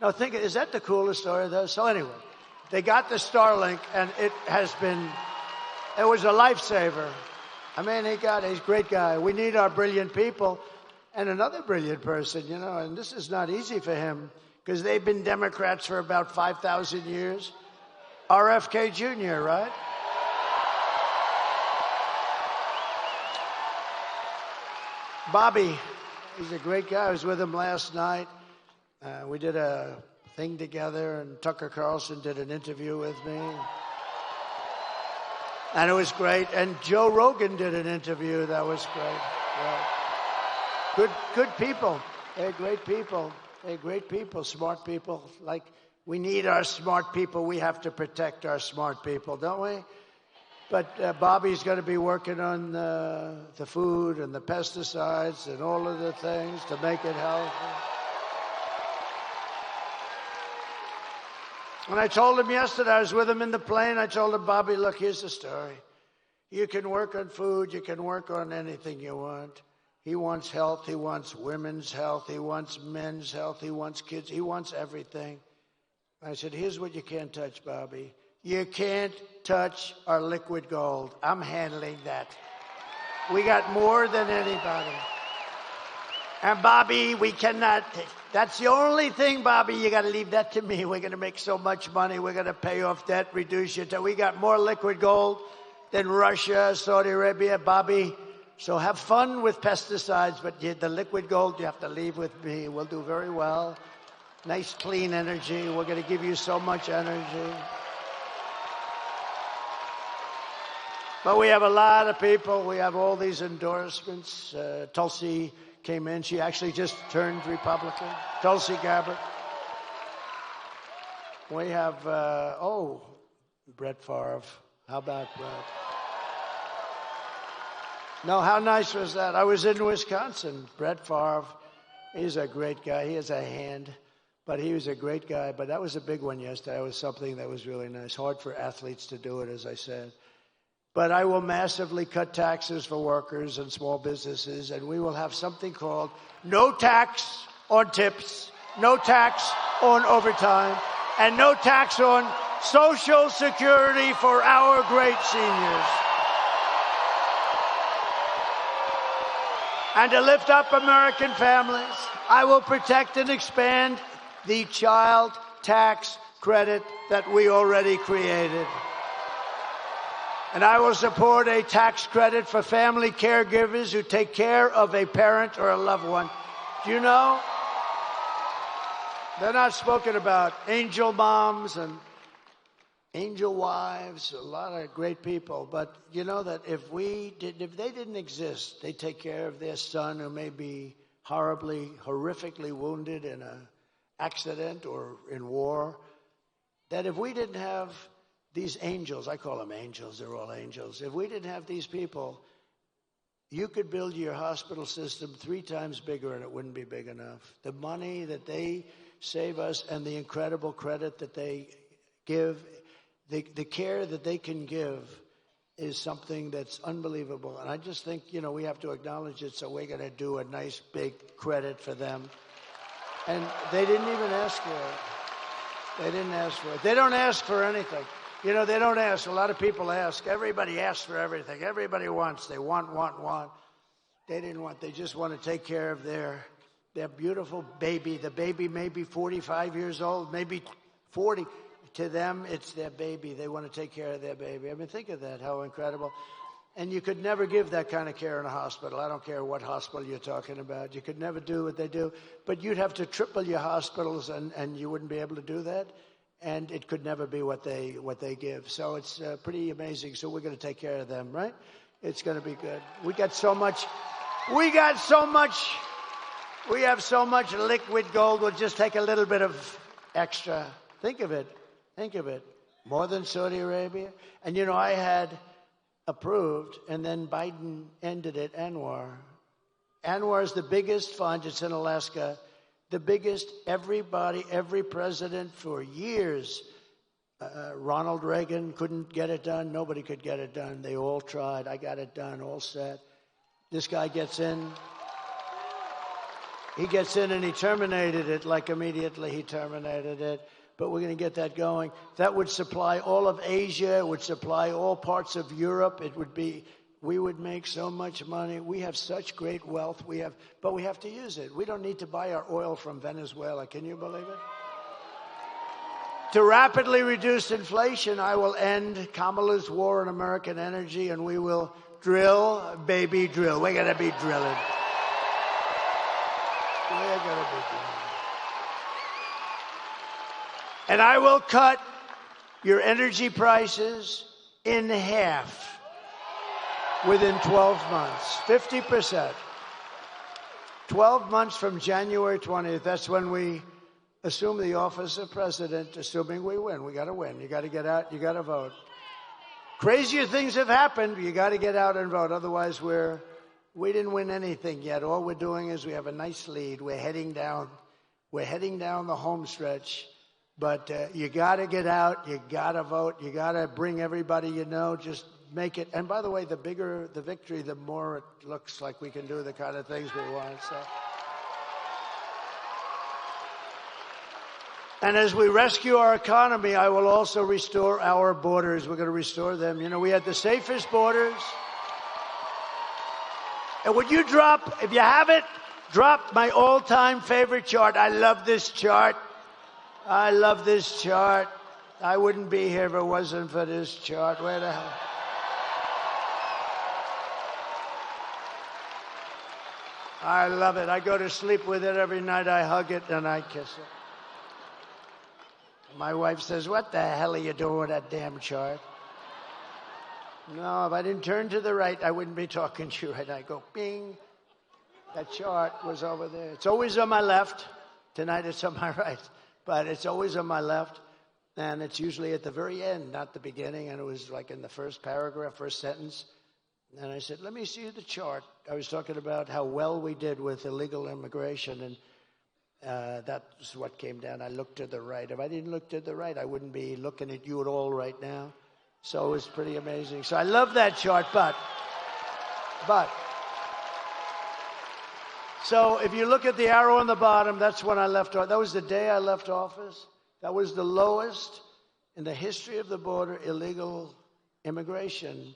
No, is that the coolest story, though? So anyway, they got the Starlink, and it was a lifesaver. I mean, he's a great guy. We need our brilliant people. And another brilliant person, and this is not easy for him, because they've been Democrats for about 5,000 years. RFK Jr., right? Bobby, he's a great guy. I was with him last night. We did a thing together, and Tucker Carlson did an interview with me. And it was great. And Joe Rogan did an interview. That was great. Yeah. Good people. They're great people. They're great people, smart people. Like, we need our smart people. We have to protect our smart people, don't we? But Bobby's going to be working on the food and the pesticides and all of the things to make it healthy. And I told him yesterday, I was with him in the plane, I told him, Bobby, look, here's the story. You can work on food, you can work on anything you want. He wants health, he wants women's health, he wants men's health, he wants kids, he wants everything. I said, here's what you can't touch, Bobby. You can't touch our liquid gold. I'm handling that. We got more than anybody. And Bobby, we cannot, that's the only thing, Bobby, you got to leave that to me. We're going to make so much money. We're going to pay off debt, reduce your debt. We got more liquid gold than Russia, Saudi Arabia, Bobby. So have fun with pesticides, but the liquid gold you have to leave with me. We'll do very well. Nice, clean energy. We're going to give you so much energy. But we have a lot of people. We have all these endorsements. Tulsi came in. She actually just turned Republican. Tulsi Gabbard. We have, Brett Favre. How about Brett? No, how nice was that? I was in Wisconsin. Brett Favre, he's a great guy. He has a hand, but he was a great guy. But that was a big one yesterday. It was something that was really nice. Hard for athletes to do it, as I said. But I will massively cut taxes for workers and small businesses, and we will have something called no tax on tips, no tax on overtime, and no tax on Social Security for our great seniors. And to lift up American families, I will protect and expand the child tax credit that we already created. And I will support a tax credit for family caregivers who take care of a parent or a loved one. Do you know? They're not spoken about. Angel moms and angel wives, a lot of great people. But you know that if they didn't exist, they take care of their son who may be horrifically wounded in an accident or in war. That if we didn't have these angels, I call them angels, they're all angels. If we didn't have these people, you could build your hospital system 3 times bigger and it wouldn't be big enough. The money that they save us and the incredible credit that they give, the care that they can give is something that's unbelievable. And I just think, we have to acknowledge it, so we're going to do a nice big credit for them. And they didn't even ask for it. They didn't ask for it. They don't ask for anything. They don't ask. A lot of people ask. Everybody asks for everything. Everybody wants. They want. They didn't want. They just want to take care of their beautiful baby. The baby may be 45 years old, maybe 40. To them, it's their baby. They want to take care of their baby. I mean, think of that, how incredible. And you could never give that kind of care in a hospital. I don't care what hospital you're talking about. You could never do what they do. But you'd have to triple your hospitals, and you wouldn't be able to do that. And it could never be what they give. So it's pretty amazing. So we're going to take care of them, right? It's going to be good. We have so much liquid gold. We'll just take a little bit of extra. Think of it. More than Saudi Arabia. And I had approved, and then Biden ended it, Anwar. Anwar is the biggest fund. It's in Alaska. The biggest, every president for years. Ronald Reagan couldn't get it done. Nobody could get it done. They all tried. I got it done, all set. This guy gets in. He gets in and he terminated it, like immediately he terminated it. But we're going to get that going. That would supply all of Asia. It would supply all parts of Europe. We would make so much money. We have such great wealth. But we have to use it. We don't need to buy our oil from Venezuela. Can you believe it? To rapidly reduce inflation, I will end Kamala's war on American energy, and we will drill, baby, drill. We're going to be drilling. And I will cut your energy prices in half within 12 months, 50%. 12 months from January 20th, that's when we assume the office of president, assuming we win. We got to win. You got to get out. You got to vote. Crazier things have happened. You got to get out and vote. Otherwise, we didn't win anything yet. All we're doing is we have a nice lead. We're heading down the home stretch. But you got to get out. You got to vote. You got to bring everybody you know. Just make it. And by the way, the bigger the victory, the more it looks like we can do the kind of things we want. So. And as we rescue our economy, I will also restore our borders. We're going to restore them. We had the safest borders. And would you if you have it, drop my all-time favorite chart. I love this chart. I wouldn't be here if it wasn't for this chart. Where the hell? I love it. I go to sleep with it every night. I hug it and I kiss it. My wife says, "What the hell are you doing with that damn chart?" No, if I didn't turn to the right, I wouldn't be talking to you. And I go, bing. That chart was over there. It's always on my left. Tonight it's on my right. But it's always on my left. And it's usually at the very end, not the beginning. And it was like in the first paragraph, first sentence. And I said, let me see the chart. I was talking about how well we did with illegal immigration. And that's what came down. I looked to the right. If I didn't look to the right, I wouldn't be looking at you at all right now. So it was pretty amazing. So I love that chart, but. So if you look at the arrow on the bottom, that's when I left office. That was the day I left office. That was the lowest in the history of the border illegal immigration.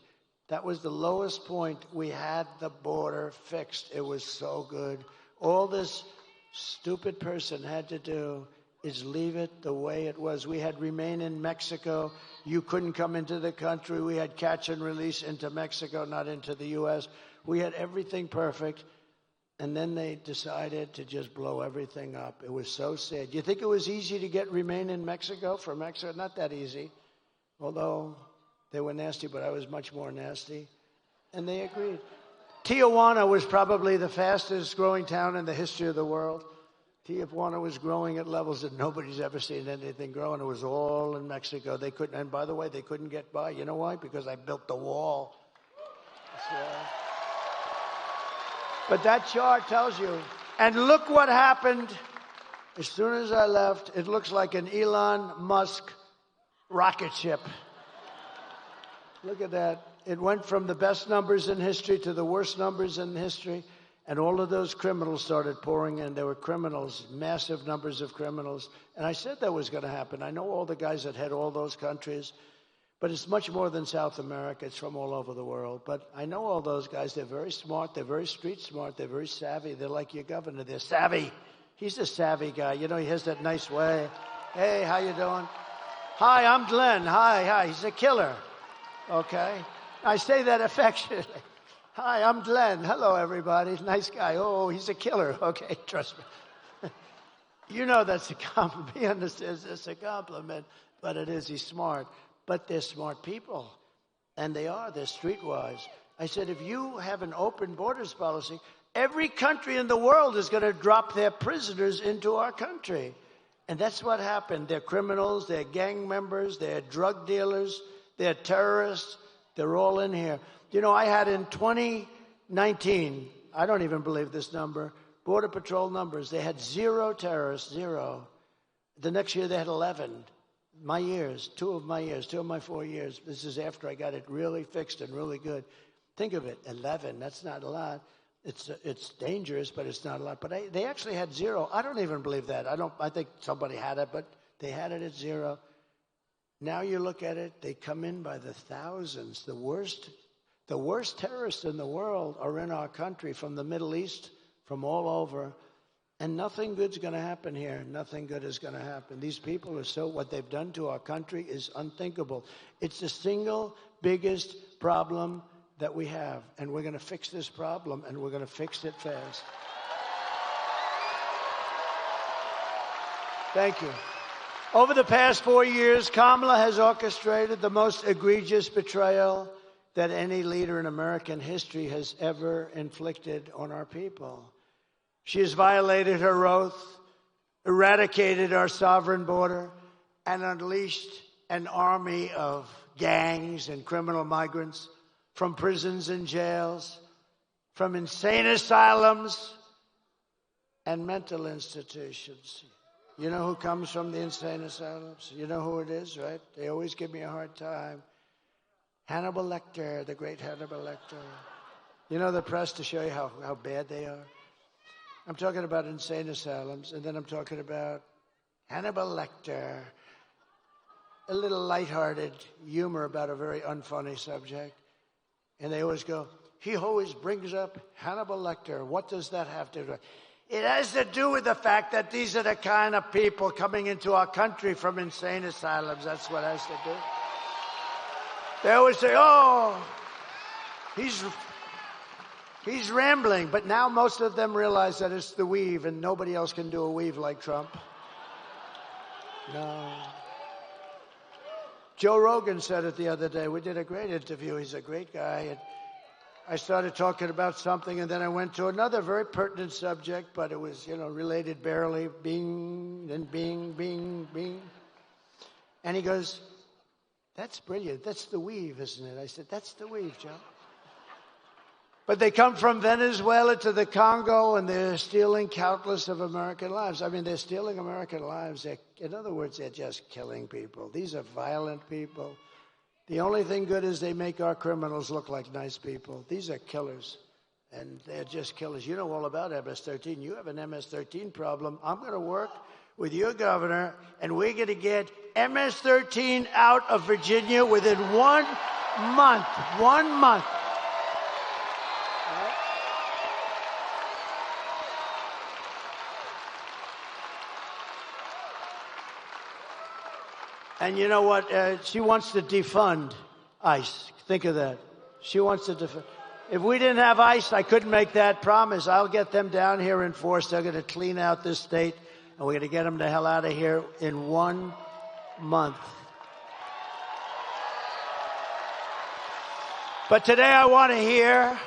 That was the lowest point. We had the border fixed. It was so good. All this stupid person had to do is leave it the way it was. We had remain in Mexico. You couldn't come into the country. We had catch and release into Mexico, not into the U.S. We had everything perfect. And then they decided to just blow everything up. It was so sad. You think it was easy to get remain in Mexico from Mexico? Not that easy. Although they were nasty, but I was much more nasty. And they agreed. Tijuana was probably the fastest growing town in the history of the world. Tijuana was growing at levels that nobody's ever seen anything grow, and it was all in Mexico. They couldn't, and by the way, they couldn't get by. You know why? Because I built the wall. So, but that chart tells you. And look what happened as soon as I left. It looks like an Elon Musk rocket ship. Look at that. It went from the best numbers in history to the worst numbers in history. And all of those criminals started pouring in. There were criminals, massive numbers of criminals. And I said that was going to happen. I know all the guys that head all those countries. But it's much more than South America. It's from all over the world. But I know all those guys. They're very smart. They're very street smart. They're very savvy. They're like your governor. They're savvy. He's a savvy guy. You know, he has that nice way. Hey, how you doing? Hi, I'm Glenn. Hi. He's a killer. Okay. I say that affectionately. Hi, I'm Glenn. Hello, everybody. Nice guy. Oh, he's a killer. Okay, trust me. You know that's a compliment. He understands it's a compliment, but it is. He's smart. But they're smart people, and they are. They're streetwise. I said, if you have an open borders policy, every country in the world is going to drop their prisoners into our country. And that's what happened. They're criminals, they're gang members, they're drug dealers, they're terrorists. They're all in here. You know, I had in 2019, I don't even believe this number, Border Patrol numbers, they had 0 terrorists, 0. The next year they had 11. My years, 2 of my 4 years. This is after I got it really fixed and really good. Think of it, 11, that's not a lot. It's dangerous, but it's not a lot. But they actually had 0. I don't even believe that. I think somebody had it, but they had it at 0. Now you look at it, they come in by the thousands. The worst terrorists in the world are in our country, from the Middle East, from all over. And nothing good's going to happen here. Nothing good is going to happen. These people are what they've done to our country is unthinkable. It's the single biggest problem that we have, and we're going to fix this problem, and we're going to fix it fast. Thank you. Over the past 4 years, Kamala has orchestrated the most egregious betrayal that any leader in American history has ever inflicted on our people. She has violated her oath, eradicated our sovereign border, and unleashed an army of gangs and criminal migrants from prisons and jails, from insane asylums and mental institutions. You know who comes from the insane asylums? You know who it is, right? They always give me a hard time. Hannibal Lector, the great Hannibal Lector. You know the press to show you how bad they are? I'm talking about insane asylums, and then I'm talking about Hannibal Lector. A little lighthearted humor about a very unfunny subject. And they always go, he always brings up Hannibal Lecter. What does that have to do? It has to do with the fact that these are the kind of people coming into our country from insane asylums. That's what it has to do. They always say, oh, he's rambling. But now most of them realize that it's the weave, and nobody else can do a weave like Trump. No. Joe Rogan said it the other day. We did a great interview. He's a great guy. And I started talking about something, and then I went to another very pertinent subject, but it was, related barely. Bing, then bing, bing, bing. And he goes, that's brilliant. That's the weave, isn't it? I said, that's the weave, Joe. But they come from Venezuela to the Congo, and they're stealing countless of American lives. I mean, they're stealing American lives. In other words, they're just killing people. These are violent people. The only thing good is they make our criminals look like nice people. These are killers, and they're just killers. You know all about MS-13. You have an MS-13 problem. I'm going to work with your governor, and we're going to get MS-13 out of Virginia within 1 month. 1 month. And you know what? She wants to defund ICE. Think of that. She wants to defund. If we didn't have ICE, I couldn't make that promise. I'll get them down here in force. They're going to clean out this state, and we're going to get them the hell out of here in 1 month. But today I want to hear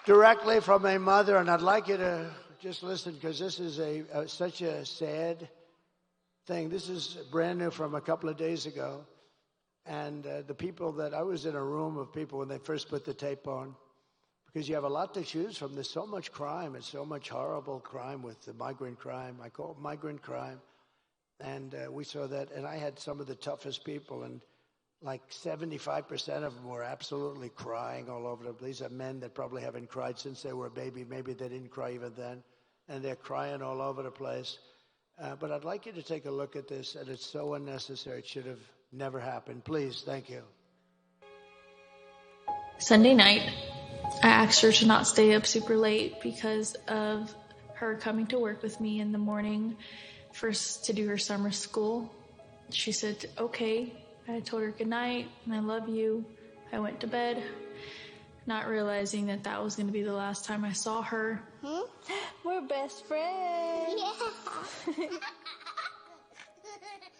directly from a mother, and I'd like you to just listen, because this is such a sad thing. This is brand new from a couple of days ago. And the people that I was in a room of people when they first put the tape on, because you have a lot to choose from. There's so much crime and so much horrible crime with the migrant crime. I call it migrant crime. And we saw that. And I had some of the toughest people, and like 75% of them were absolutely crying all over the place. These are men that probably haven't cried since they were a baby. Maybe they didn't cry even then. And they're crying all over the place. But I'd like you to take a look at this, and it's so unnecessary. It should have never happened. Please, thank you. Sunday night, I asked her to not stay up super late because of her coming to work with me in the morning first to do her summer school. She said, okay. I told her good night, and I love you. I went to bed, not realizing that that was going to be the last time I saw her. We're best friends. Yeah.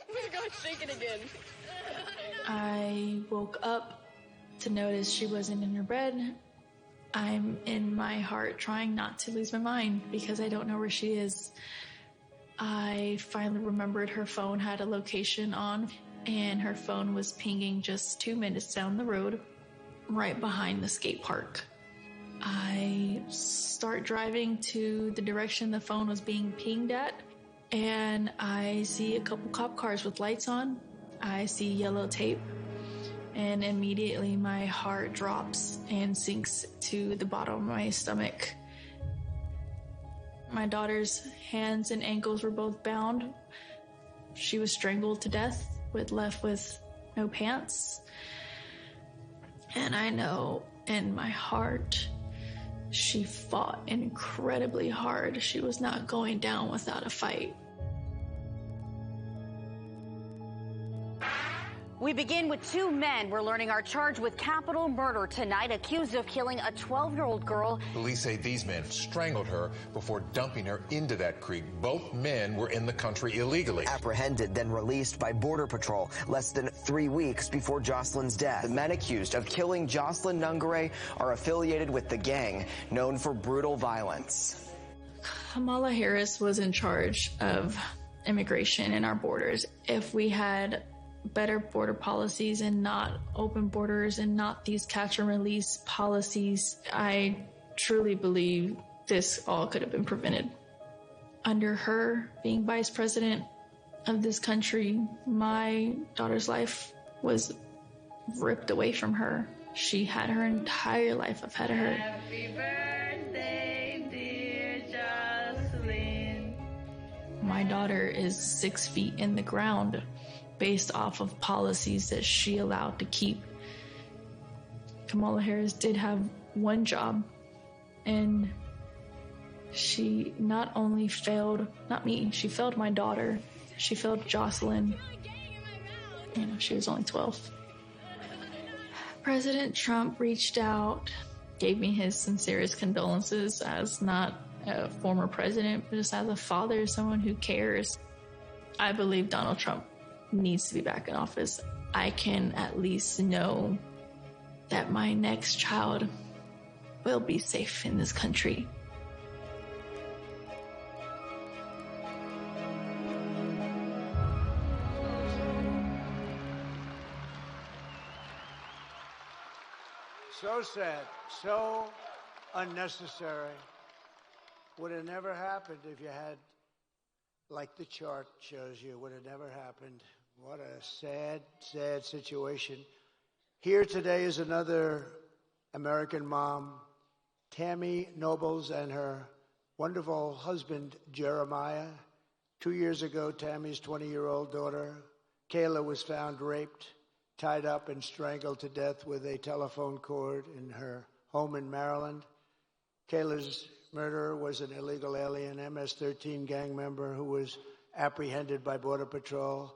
We're going to shake it again. I woke up to notice she wasn't in her bed. I'm in my heart trying not to lose my mind because I don't know where she is. I finally remembered her phone had a location on, and her phone was pinging just 2 minutes down the road, right behind the skate park. I start driving to the direction the phone was being pinged at, and I see a couple cop cars with lights on. I see yellow tape, and immediately my heart drops and sinks to the bottom of my stomach. My daughter's hands and ankles were both bound. She was strangled to death, left with no pants. And I know in my heart, she fought incredibly hard. She was not going down without a fight. We begin with two men we're learning are charged with capital murder tonight, accused of killing a 12-year-old girl. Police say these men strangled her before dumping her into that creek. Both men were in the country illegally. Apprehended, then released by Border Patrol less than 3 weeks before Jocelyn's death. The men accused of killing Jocelyn Nungare are affiliated with the gang known for brutal violence. Kamala Harris was in charge of immigration in our borders. If we had better border policies and not open borders and not these catch and release policies, I truly believe this all could have been prevented. Under her being vice president of this country, my daughter's life was ripped away from her. She had her entire life ahead of her. Happy birthday, dear Jocelyn. My daughter is 6 feet in the ground based off of policies that she allowed to keep. Kamala Harris did have one job, and she not only failed, not me, she failed my daughter. She failed Jocelyn. You know, she was only 12. President Trump reached out, gave me his sincerest condolences as not a former president, but just as a father, someone who cares. I believe Donald Trump needs to be back in office. I can at least know that my next child will be safe in this country. So sad, so unnecessary. Would have never happened if you had, like the chart shows you, would have never happened. What a sad, sad situation. Here today is another American mom, Tammy Nobles, and her wonderful husband, Jeremiah. 2 years ago, Tammy's 20-year-old daughter, Kayla, was found raped, tied up, and strangled to death with a telephone cord in her home in Maryland. Kayla's murderer was an illegal alien, MS-13 gang member who was apprehended by Border Patrol.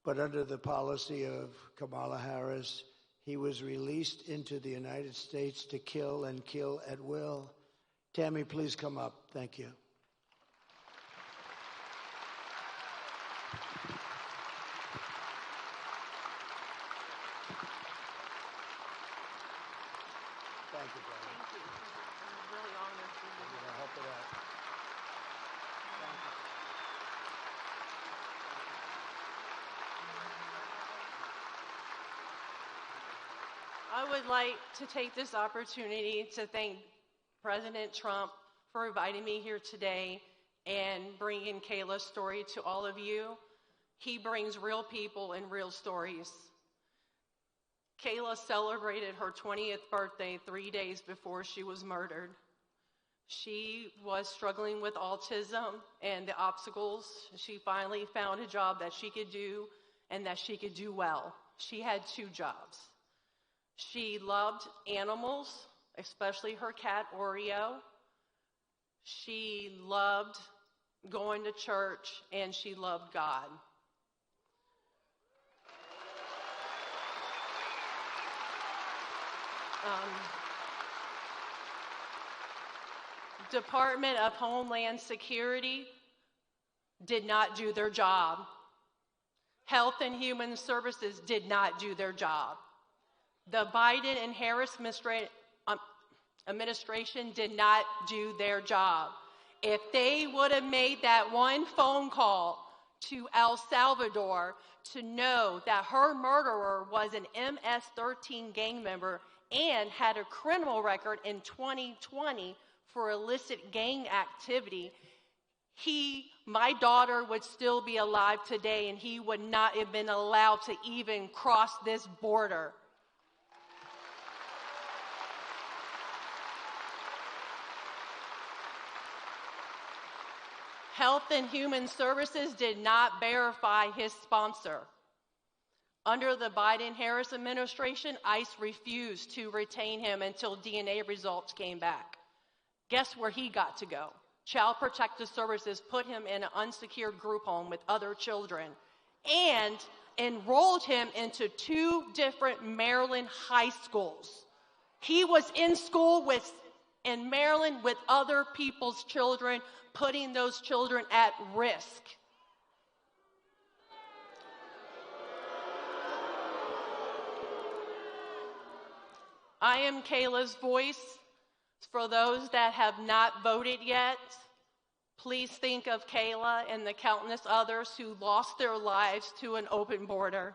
But under the policy of Kamala Harris, he was released into the United States to kill and kill at will. Tammy, please come up. Thank you. Thank you, brother. Thank you. I'm really honored to be I'm here. going to help it out. Thank you. I would like to take this opportunity to thank President Trump for inviting me here today and bringing Kayla's story to all of you. He brings real people and real stories. Kayla celebrated her 20th birthday 3 days before she was murdered. She was struggling with autism and the obstacles. She finally found a job that she could do and that she could do well. She had 2 jobs. She loved animals, especially her cat Oreo. She loved going to church, and she loved God. Department of Homeland Security did not do their job. Health and Human Services did not do their job. The Biden and Harris administration did not do their job. If they would have made that one phone call to El Salvador to know that her murderer was an MS-13 gang member and had a criminal record in 2020 for illicit gang activity, my daughter would still be alive today, and he would not have been allowed to even cross this border. Health and Human Services did not verify his sponsor. Under the Biden-Harris administration, ICE refused to retain him until DNA results came back. Guess where he got to go? Child Protective Services put him in an unsecured group home with other children and enrolled him into 2 different Maryland high schools. He was in school in Maryland with other people's children, putting those children at risk. I am Kayla's voice. For those that have not voted yet, please think of Kayla and the countless others who lost their lives to an open border.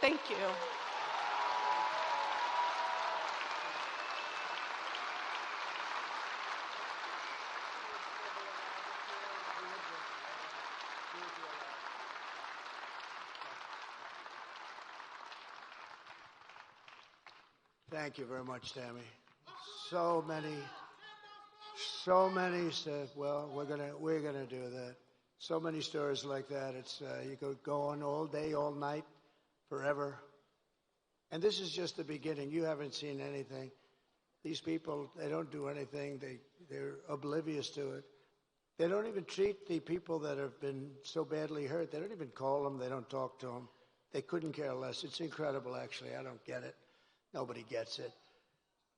Thank you. Thank you very much, Tammy. So many said, well, we're gonna do that. So many stories like that. It's you could go on all day, all night, forever. And this is just the beginning. You haven't seen anything. These people, they don't do anything. They're oblivious to it. They don't even treat the people that have been so badly hurt. They don't even call them. They don't talk to them. They couldn't care less. It's incredible, actually. I don't get it. Nobody gets it.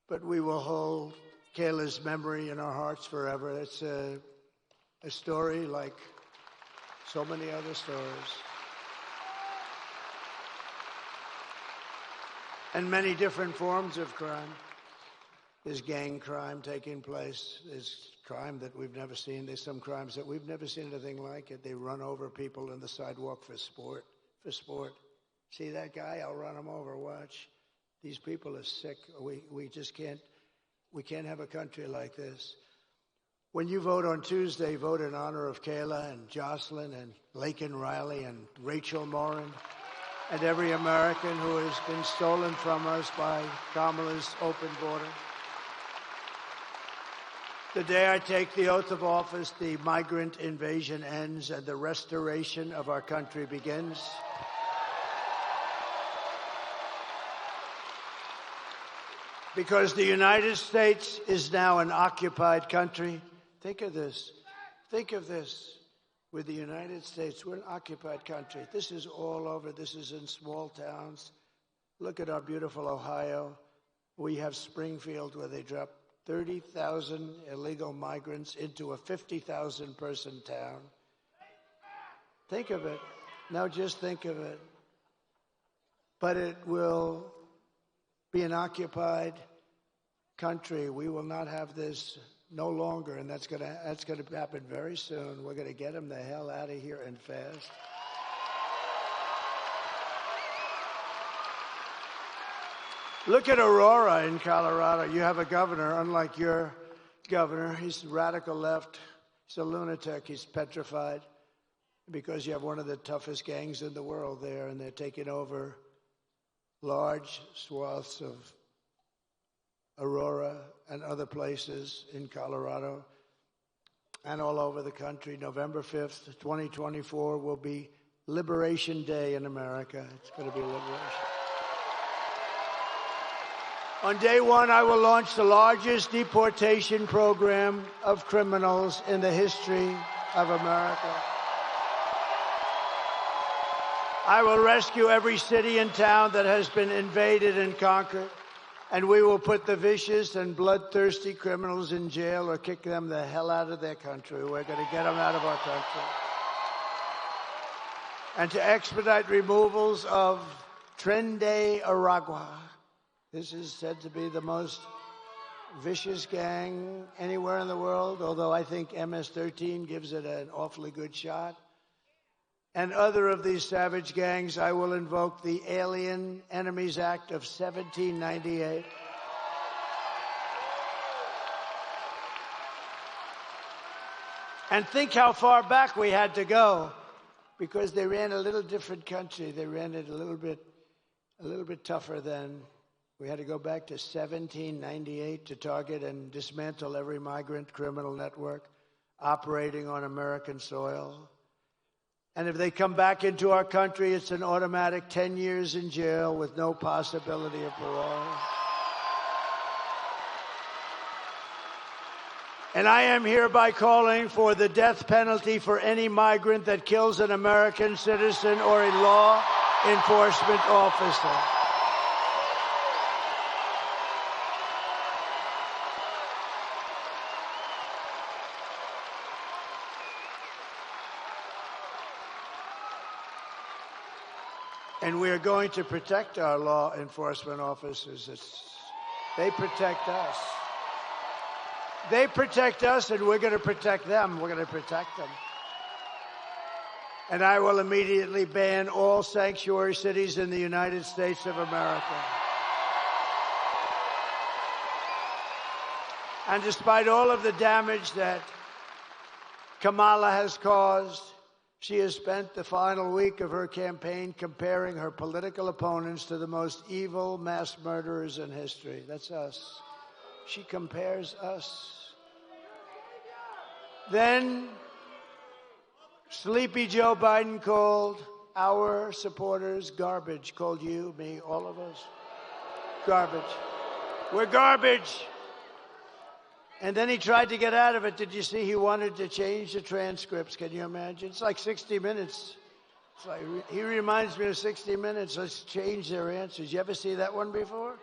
But we will hold Kayla's memory in our hearts forever. It's a story like so many other stories. And many different forms of crime. There's gang crime taking place. There's crime that we've never seen. There's some crimes that we've never seen anything like it. They run over people in the sidewalk for sport. See that guy? I'll run him over. Watch. These people are sick. We just can't have a country like this. When you vote on Tuesday, vote in honor of Kayla and Jocelyn and Laken Riley and Rachel Morin and every American who has been stolen from us by Kamala's open border. The day I take the oath of office, the migrant invasion ends and the restoration of our country begins. Because the United States is now an occupied country. Think of this. Think of this. With the United States, we're an occupied country. This is all over. This is in small towns. Look at our beautiful Ohio. We have Springfield, where they dropped 30,000 illegal migrants into a 50,000-person town. Think of it. Now just think of it. But it will be an occupied country. We will not have this no longer, and that's gonna happen very soon. We're gonna get them the hell out of here and fast. Look at Aurora in Colorado. You have a governor, unlike your governor. He's radical left. He's a lunatic. He's petrified because you have one of the toughest gangs in the world there, and they're taking over large swaths of Aurora and other places in Colorado and all over the country. November 5th, 2024 will be Liberation Day in America. It's going to be liberation. On day one, I will launch the largest deportation program of criminals in the history of America. I will rescue every city and town that has been invaded and conquered, and we will put the vicious and bloodthirsty criminals in jail or kick them the hell out of their country. We're going to get them out of our country. And to expedite removals of Tren de Aragua. This is said to be the most vicious gang anywhere in the world, although I think MS-13 gives it an awfully good shot. And other of these savage gangs, I will invoke the Alien Enemies Act of 1798. And think how far back we had to go, because they ran a little different country. They ran it a little bit tougher than. We had to go back to 1798 to target and dismantle every migrant criminal network operating on American soil. And if they come back into our country, it's an automatic 10 years in jail with no possibility of parole. And I am hereby calling for the death penalty for any migrant that kills an American citizen or a law enforcement officer. And we are going to protect our law enforcement officers. They protect us. They protect us, and we're going to protect them. We're going to protect them. And I will immediately ban all sanctuary cities in the United States of America. And despite all of the damage that Kamala has caused, she has spent the final week of her campaign comparing her political opponents to the most evil mass murderers in history. That's us. She compares us. Then sleepy Joe Biden called our supporters garbage. Called you, me, all of us. Garbage. We're garbage. And then he tried to get out of it. Did you see he wanted to change the transcripts? Can you imagine? It's like 60 Minutes. It's like, he reminds me of 60 Minutes. Let's change their answers. You ever see that one before?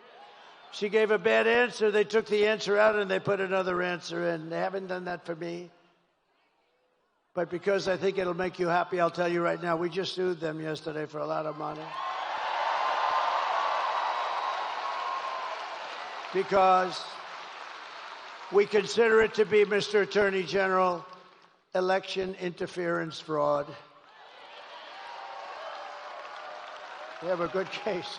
She gave a bad answer. They took the answer out and they put another answer in. They haven't done that for me. But because I think it'll make you happy, I'll tell you right now, we just sued them yesterday for a lot of money. Because we consider it to be, Mr. Attorney General, election interference fraud. We have a good case.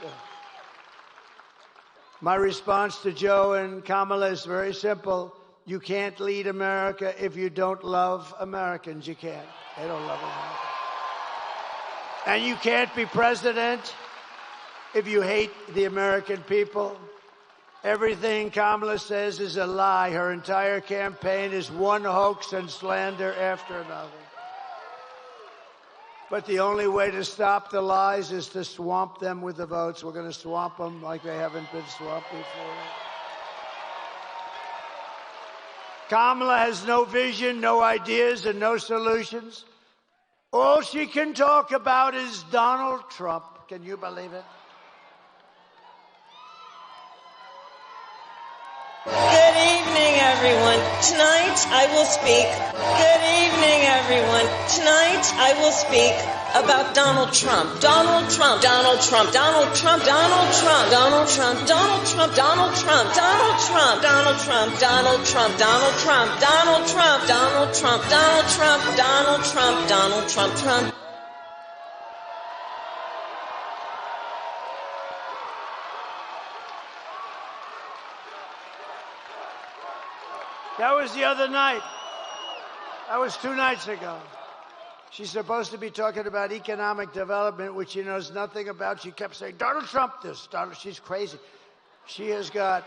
My response to Joe and Kamala is very simple. You can't lead America if you don't love Americans. You can't. They don't love America. And you can't be president if you hate the American people. Everything Kamala says is a lie. Her entire campaign is one hoax and slander after another. But the only way to stop the lies is to swamp them with the votes. We're going to swamp them like they haven't been swamped before. Kamala has no vision, no ideas, and no solutions. All she can talk about is Donald Trump. Can you believe it? Good evening, everyone. Tonight I will speak. Good evening, everyone. Tonight I will speak about Donald Trump. Donald Trump. Donald Trump. Donald Trump. Donald Trump. Donald Trump. Donald Trump. Donald Trump. Donald Trump. Donald Trump. Donald Trump. Donald Trump. Donald Trump. Donald Trump. Donald Trump. Donald Trump. Donald Trump. Trump. That was the other night. That was 2 nights ago. She's supposed to be talking about economic development, which she knows nothing about. She kept saying, Donald Trump this, Donald. She's crazy. She has got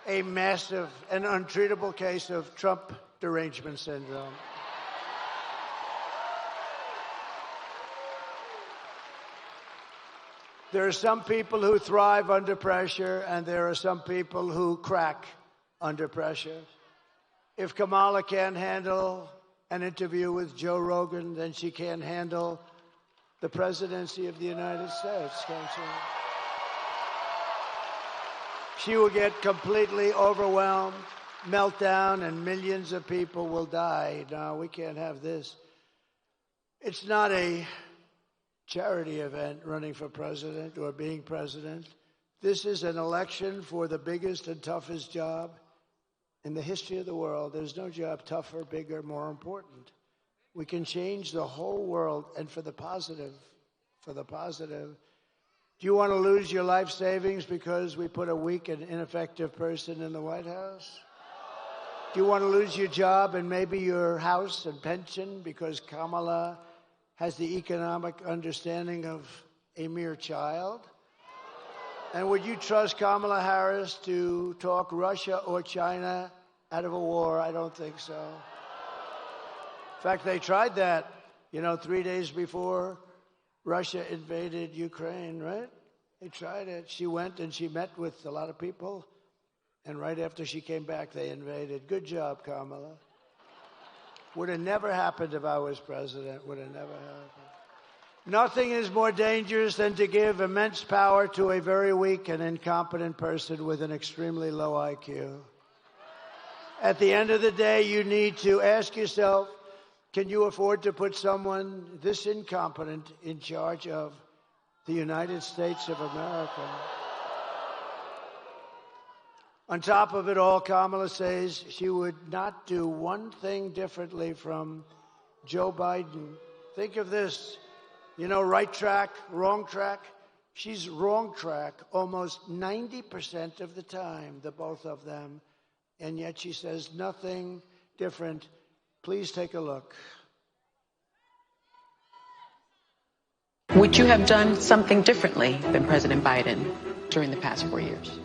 a massive and untreatable case of Trump derangement syndrome. There are some people who thrive under pressure, and there are some people who crack under pressure. If Kamala can't handle an interview with Joe Rogan, then she can't handle the presidency of the United States, can't you? She will get completely overwhelmed, meltdown, and millions of people will die. No, we can't have this. It's not a charity event running for president or being president. This is an election for the biggest and toughest job in the history of the world. There's no job tougher, bigger, more important. We can change the whole world, and for the positive, for the positive. Do you want to lose your life savings because we put a weak and ineffective person in the White House? Do you want to lose your job and maybe your house and pension because Kamala has the economic understanding of a mere child? And would you trust Kamala Harris to talk Russia or China out of a war? I don't think so. In fact, they tried that, 3 days before Russia invaded Ukraine, right? They tried it. She went and she met with a lot of people, and right after she came back, they invaded. Good job, Kamala. Would have never happened if I was president. Would have never happened. Nothing is more dangerous than to give immense power to a very weak and incompetent person with an extremely low IQ. At the end of the day, you need to ask yourself, can you afford to put someone this incompetent in charge of the United States of America? On top of it all, Kamala says she would not do one thing differently from Joe Biden. Think of this. Right track, wrong track. She's wrong track almost 90% of the time, the both of them. And yet she says nothing different. Please take a look. Would you have done something differently than President Biden during the past 4 years?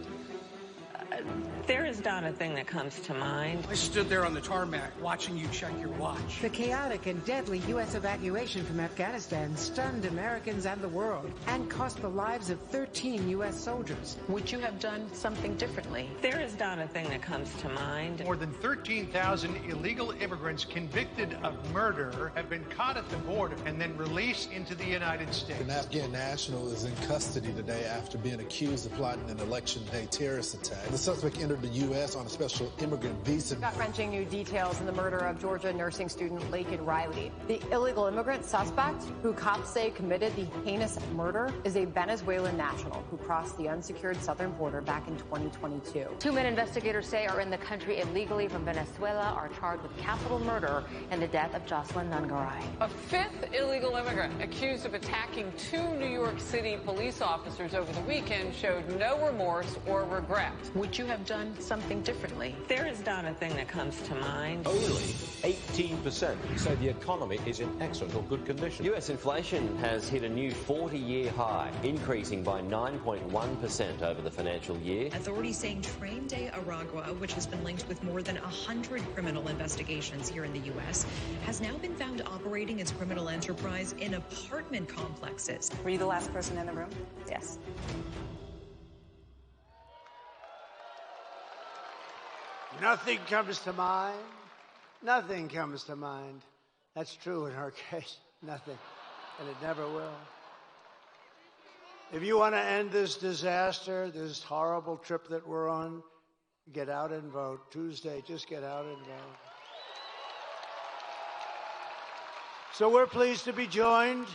There is not a thing that comes to mind. I stood there on the tarmac watching you check your watch. The chaotic and deadly U.S. evacuation from Afghanistan stunned Americans and the world and cost the lives of 13 U.S. soldiers. Would you have done something differently? There is not a thing that comes to mind. More than 13,000 illegal immigrants convicted of murder have been caught at the border and then released into the United States. An Afghan national is in custody today after being accused of plotting an election day terrorist attack. The suspect entered the U.S. on a special immigrant visa. Gut-wrenching new details in the murder of Georgia nursing student Laken Riley. The illegal immigrant suspect, who cops say committed the heinous murder, is a Venezuelan national who crossed the unsecured southern border back in 2022. 2 men investigators say are in the country illegally from Venezuela are charged with capital murder in the death of Jocelyn Nungaray. A 5th illegal immigrant accused of attacking 2 New York City police officers over the weekend showed no remorse or regret. Would you have done something differently? There is not a thing that comes to mind. Only 18% say the economy is in excellent or good condition. US inflation has hit a new 40-year high, increasing by 9.1% over the financial year. Authorities saying Train de Aragua, which has been linked with more than 100 criminal investigations here in the U.S., has now been found operating its criminal enterprise in apartment complexes. Were you the last person in the room? Yes. Nothing comes to mind. Nothing comes to mind. That's true in her case. Nothing. And it never will. If you want to end this disaster, this horrible trip that we're on, get out and vote. Tuesday, just get out and vote. So we're pleased to be joined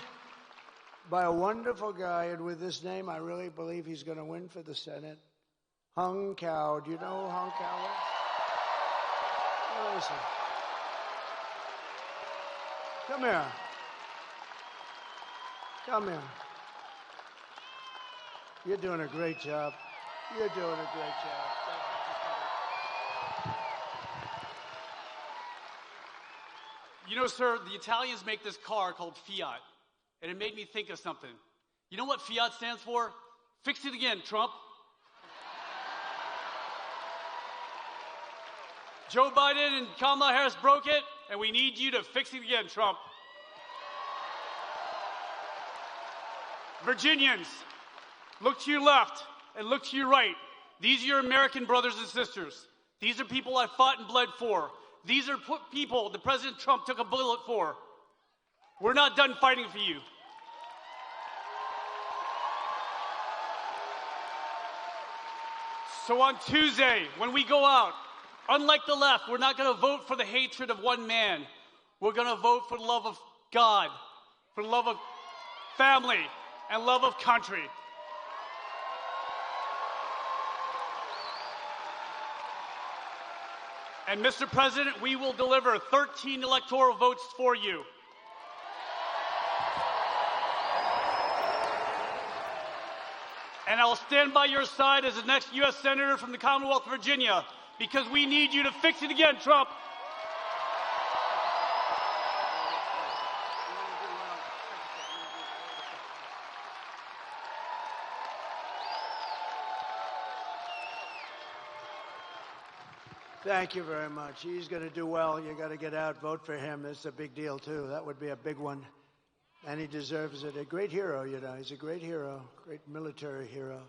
by a wonderful guy, and with this name, I really believe he's going to win for the Senate. Hung Kao. Do you know who Hung Kao is? Where is he? Come here. Come here. You're doing a great job. You're doing a great job. You know, sir, the Italians make this car called Fiat, and it made me think of something. You know what Fiat stands for? Fix it again, Trump. Joe Biden and Kamala Harris broke it, and we need you to fix it again, Trump. Virginians, look to your left and look to your right. These are your American brothers and sisters. These are people I fought and bled for. These are people that President Trump took a bullet for. We're not done fighting for you. So on Tuesday, when we go out, unlike the left, we're not going to vote for the hatred of one man. We're going to vote for the love of God, for the love of family, and love of country. And Mr. President, we will deliver 13 electoral votes for you. And I'll stand by your side as the next U.S. Senator from the Commonwealth of Virginia, because we need you to fix it again, Trump. Thank you very much. He's going to do well. You got to get out, vote for him. It's a big deal, too. That would be a big one. And he deserves it. A great hero, you know. He's a great hero, great military hero.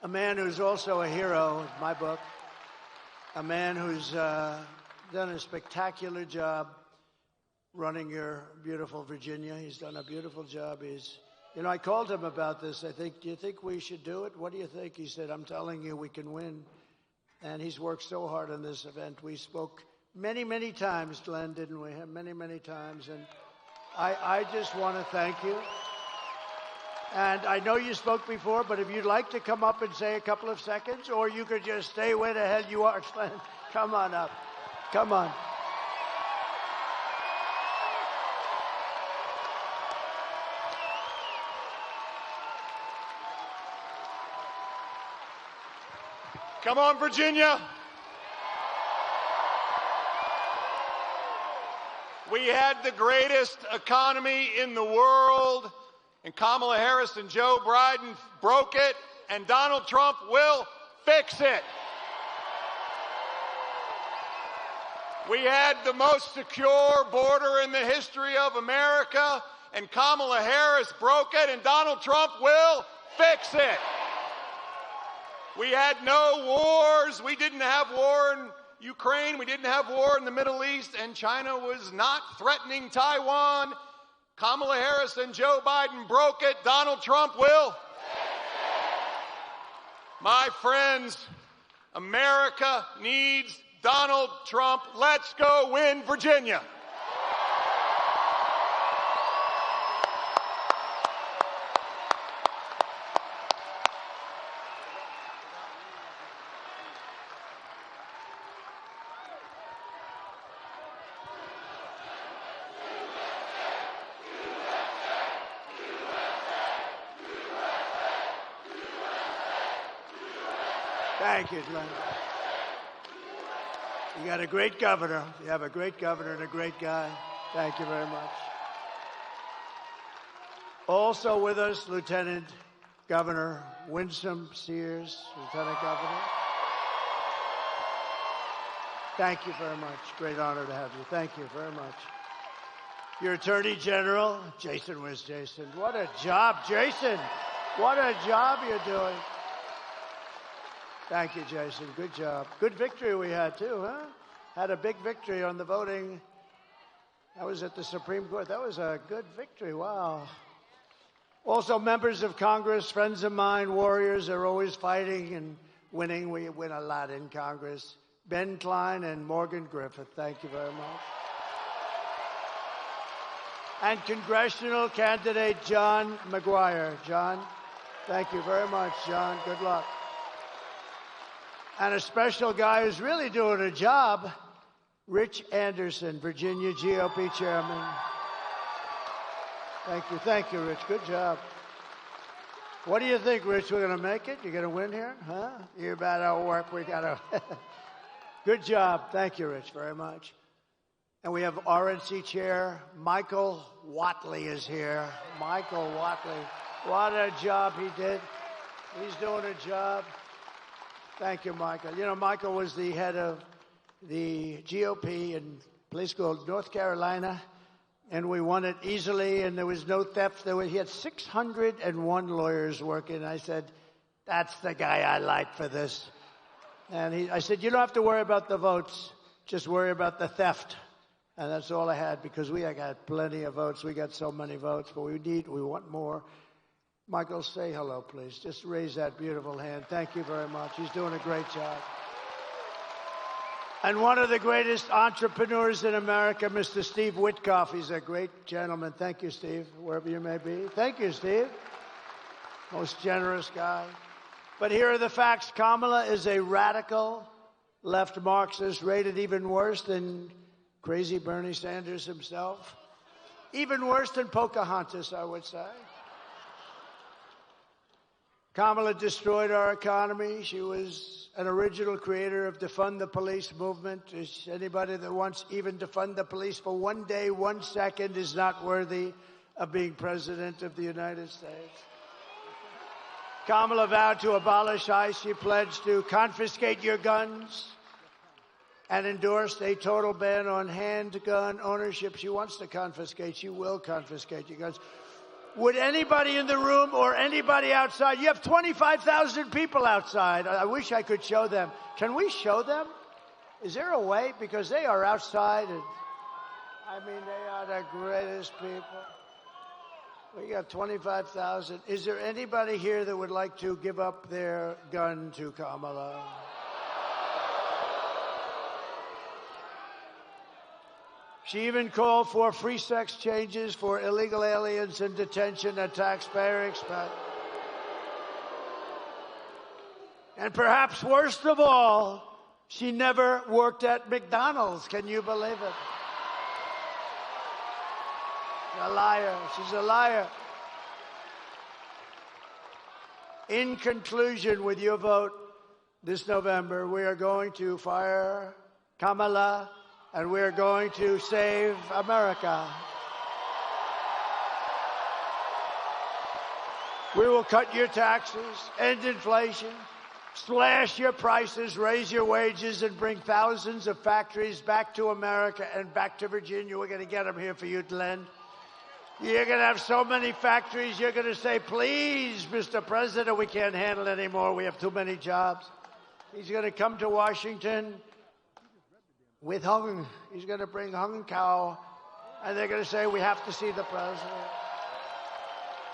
A man who's also a hero, in my book. A man who's done a spectacular job running your beautiful Virginia. He's done a beautiful job. I called him about this. Do you think we should do it? What do you think? He said, I'm telling you, we can win. And he's worked so hard on this event. We spoke many, many times, Glenn, didn't we? Many, many times. And I just want to thank you. And I know you spoke before, but if you'd like to come up and say a couple of seconds, or you could just stay where the hell you are, Glenn. Come on up. Come on. Come on, Virginia. We had the greatest economy in the world, and Kamala Harris and Joe Biden broke it, and Donald Trump will fix it. We had the most secure border in the history of America, and Kamala Harris broke it, and Donald Trump will fix it. We had no wars. We didn't have war in Ukraine. We didn't have war in the Middle East, and China was not threatening Taiwan. Kamala Harris and Joe Biden broke it. Donald Trump will. My friends, America needs Donald Trump. Let's go win Virginia. Thank you, Glenn. You got a great governor. You have a great governor and a great guy. Thank you very much. Also with us, Lieutenant Governor Winsome Sears, Lieutenant Governor. Thank you very much. Great honor to have you. Thank you very much. Your Attorney General, Jason. Where's Jason? What a job, Jason. What a job you're doing. Thank you, Jason. Good job. Good victory we had, too, huh? Had a big victory on the voting. That was at the Supreme Court. That was a good victory. Wow. Also, members of Congress, friends of mine, warriors, are always fighting and winning. We win a lot in Congress. Ben Klein and Morgan Griffith, thank you very much. And congressional candidate John McGuire. John, thank you very much, John. Good luck. And a special guy who's really doing a job, Rich Anderson, Virginia GOP chairman. Thank you, Rich. Good job. What do you think, Rich? We're going to make it? You're going to win here? Huh? You better work. We got to. Good job. Thank you, Rich, very much. And we have RNC Chair Michael Whatley is here. Michael Whatley. What a job he did. He's doing a job. Thank you, Michael. You know, Michael was the head of the GOP in a place called North Carolina, and we won it easily, and there was no theft. He had 601 lawyers working. I said, that's the guy I like for this. And I said, you don't have to worry about the votes. Just worry about the theft. And that's all I had, because we got plenty of votes. We got so many votes, but we want more. Michael, say hello, please. Just raise that beautiful hand. Thank you very much. He's doing a great job. And one of the greatest entrepreneurs in America, Mr. Steve Witkoff. He's a great gentleman. Thank you, Steve, wherever you may be. Thank you, Steve. Most generous guy. But here are the facts. Kamala is a radical left Marxist, rated even worse than crazy Bernie Sanders himself. Even worse than Pocahontas, I would say. Kamala destroyed our economy. She was an original creator of defund the police movement. Anybody that wants even defund the police for one day, 1 second is not worthy of being president of the United States. Kamala vowed to abolish ICE. She pledged to confiscate your guns and endorsed a total ban on handgun ownership. She wants to confiscate. She will confiscate your guns. Would anybody in the room or anybody outside, you have 25,000 people outside. I wish I could show them. Can we show them? Is there a way? Because they are outside. And, I mean, they are the greatest people. We got 25,000. Is there anybody here that would like to give up their gun to Kamala? She even called for free sex changes for illegal aliens in detention at taxpayer expense. And perhaps worst of all, she never worked at McDonald's. Can you believe it? A liar. She's a liar. In conclusion, with your vote this November, we are going to fire Kamala, and we're going to save America. We will cut your taxes, end inflation, slash your prices, raise your wages, and bring thousands of factories back to America and back to Virginia. We're going to get them here for you, Glenn. You're going to have so many factories, you're going to say, please, Mr. President, we can't handle it anymore. We have too many jobs. He's going to come to Washington with hung. He's going to bring hung cow, and they're going to say, we have to see the president.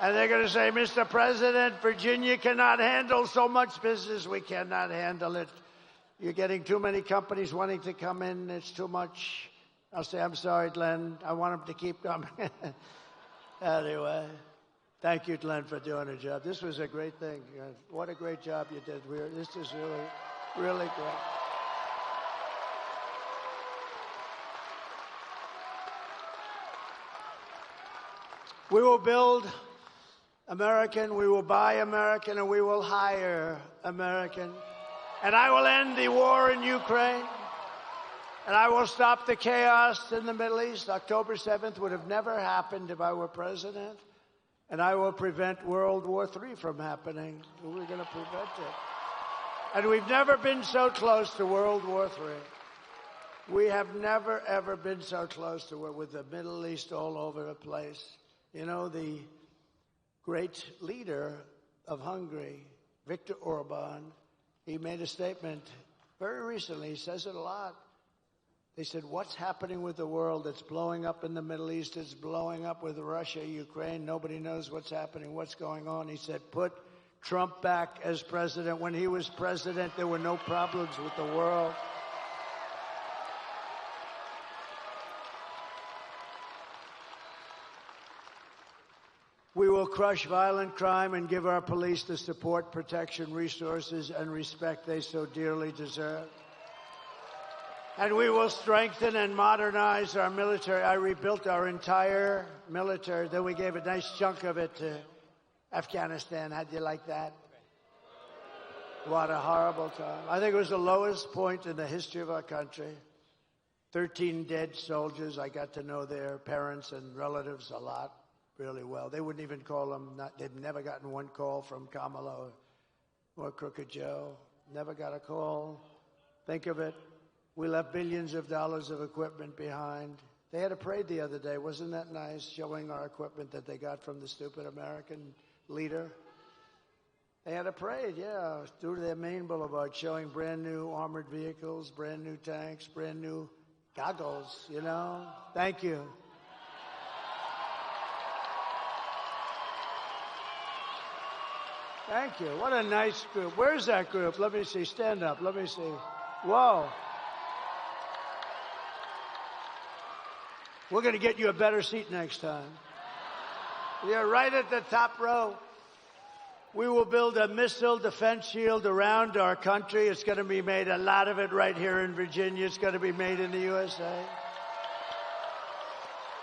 And they're going to say, Mr. President, Virginia cannot handle so much business. We cannot handle it. You're getting too many companies wanting to come in. It's too much. I'll say, I'm sorry, Glenn. I want them to keep coming. Anyway, thank you, Glenn, for doing a job. This was a great thing. What a great job you did. This is really, really great. We will build American, we will buy American, and we will hire American. And I will end the war in Ukraine. And I will stop the chaos in the Middle East. October 7th would have never happened if I were president. And I will prevent World War III from happening. We're going to prevent it. And we've never been so close to World War III. We have never, ever been so close to it, with the Middle East all over the place. You know, the great leader of Hungary, Viktor Orban, he made a statement very recently. He says it a lot. They said, what's happening with the world? It's blowing up in the Middle East. It's blowing up with Russia, Ukraine. Nobody knows what's happening, what's going on. He said, put Trump back as president. When he was president, there were no problems with the world. We will crush violent crime and give our police the support, protection, resources, and respect they so dearly deserve. And we will strengthen and modernize our military. I rebuilt our entire military. Then we gave a nice chunk of it to Afghanistan. How'd you like that? What a horrible time. I think it was the lowest point in the history of our country. 13 dead soldiers. I got to know their parents and relatives a lot, really well. They wouldn't even call them. They've never gotten one call from Kamala or Crooked Joe. Never got a call. Think of it. We left billions of dollars of equipment behind. They had a parade the other day. Wasn't that nice, showing our equipment that they got from the stupid American leader? They had a parade, yeah, through their main boulevard, showing brand new armored vehicles, brand new tanks, brand new goggles, you know? Thank you. Thank you. What a nice group. Where's that group? Let me see. Stand up. Let me see. Whoa. We're going to get you a better seat next time. You're right at the top row. We will build a missile defense shield around our country. It's going to be made, a lot of it right here in Virginia. It's going to be made in the USA.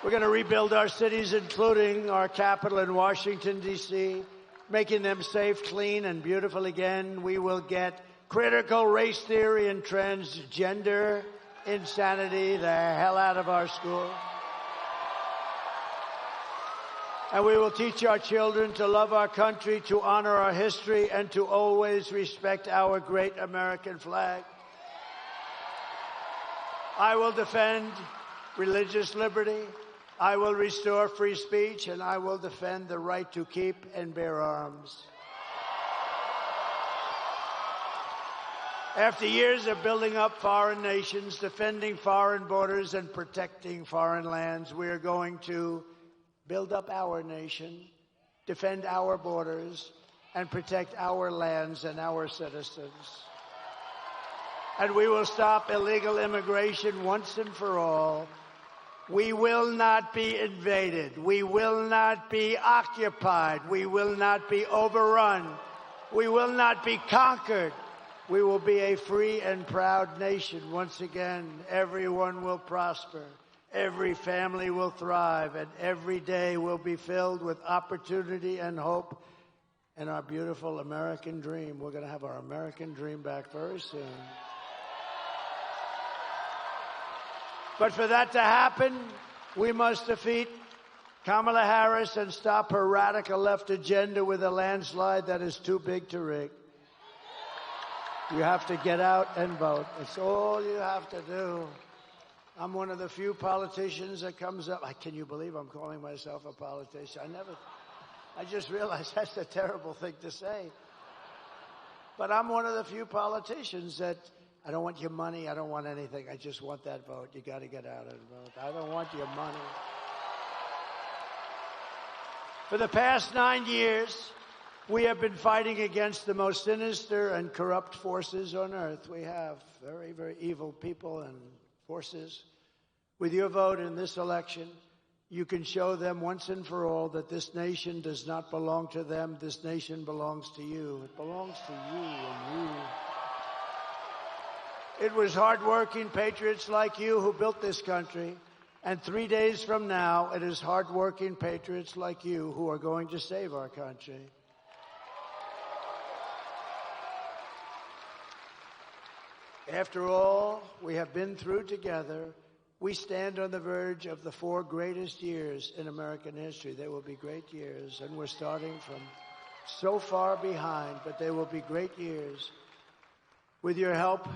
We're going to rebuild our cities, including our capital in Washington, D.C., making them safe, clean, and beautiful again. We will get critical race theory and transgender insanity the hell out of our school. And we will teach our children to love our country, to honor our history, and to always respect our great American flag. I will defend religious liberty. I will restore free speech, and I will defend the right to keep and bear arms. After years of building up foreign nations, defending foreign borders, and protecting foreign lands, we are going to build up our nation, defend our borders, and protect our lands and our citizens. And we will stop illegal immigration once and for all. We will not be invaded. We will not be occupied. We will not be overrun. We will not be conquered. We will be a free and proud nation. Once again, everyone will prosper. Every family will thrive, and every day will be filled with opportunity and hope and our beautiful American dream. We're going to have our American dream back very soon. But for that to happen, we must defeat Kamala Harris and stop her radical left agenda with a landslide that is too big to rig. You have to get out and vote. It's all you have to do. I'm one of the few politicians that comes up. Can you believe I'm calling myself a politician? I just realized that's a terrible thing to say. But I'm one of the few politicians that, I don't want your money. I don't want anything. I just want that vote. You got to get out and vote. I don't want your money. For the past 9 years, we have been fighting against the most sinister and corrupt forces on earth. We have very, very evil people and forces. With your vote in this election, you can show them once and for all that this nation does not belong to them. This nation belongs to you. It belongs to you and you. It was hardworking patriots like you who built this country. And 3 days from now, it is hardworking patriots like you who are going to save our country. After all we have been through together, we stand on the verge of the 4 greatest years in American history. They will be great years, and we're starting from so far behind, but they will be great years. With your help,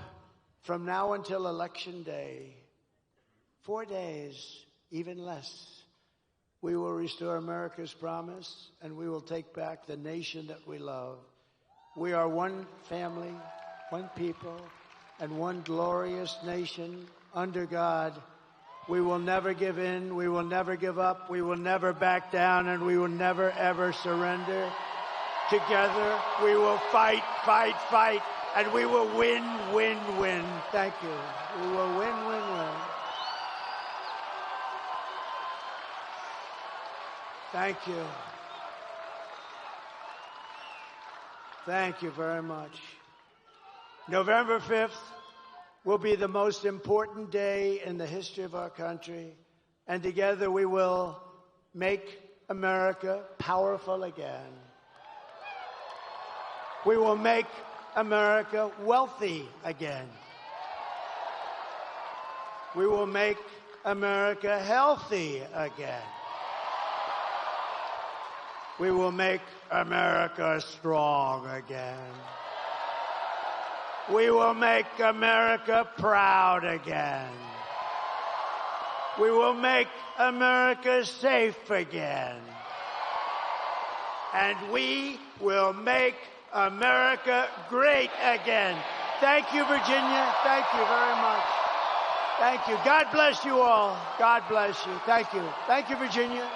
from now until Election Day, 4 days, even less, we will restore America's promise, and we will take back the nation that we love. We are one family, one people, and one glorious nation under God. We will never give in. We will never give up. We will never back down, and we will never, ever surrender. Together, we will fight, fight, fight, and we will win, win, win. Thank you. We will win, win, win. Thank you. Thank you very much. November 5th will be the most important day in the history of our country, and together we will make America powerful again. We will make America wealthy again. We will make America healthy again. We will make America strong again. We will make America proud again. We will make America safe again. And we will make America great again. Thank you, Virginia. Thank you very much. Thank you. God bless you all. God bless you. Thank you. Thank you, Virginia.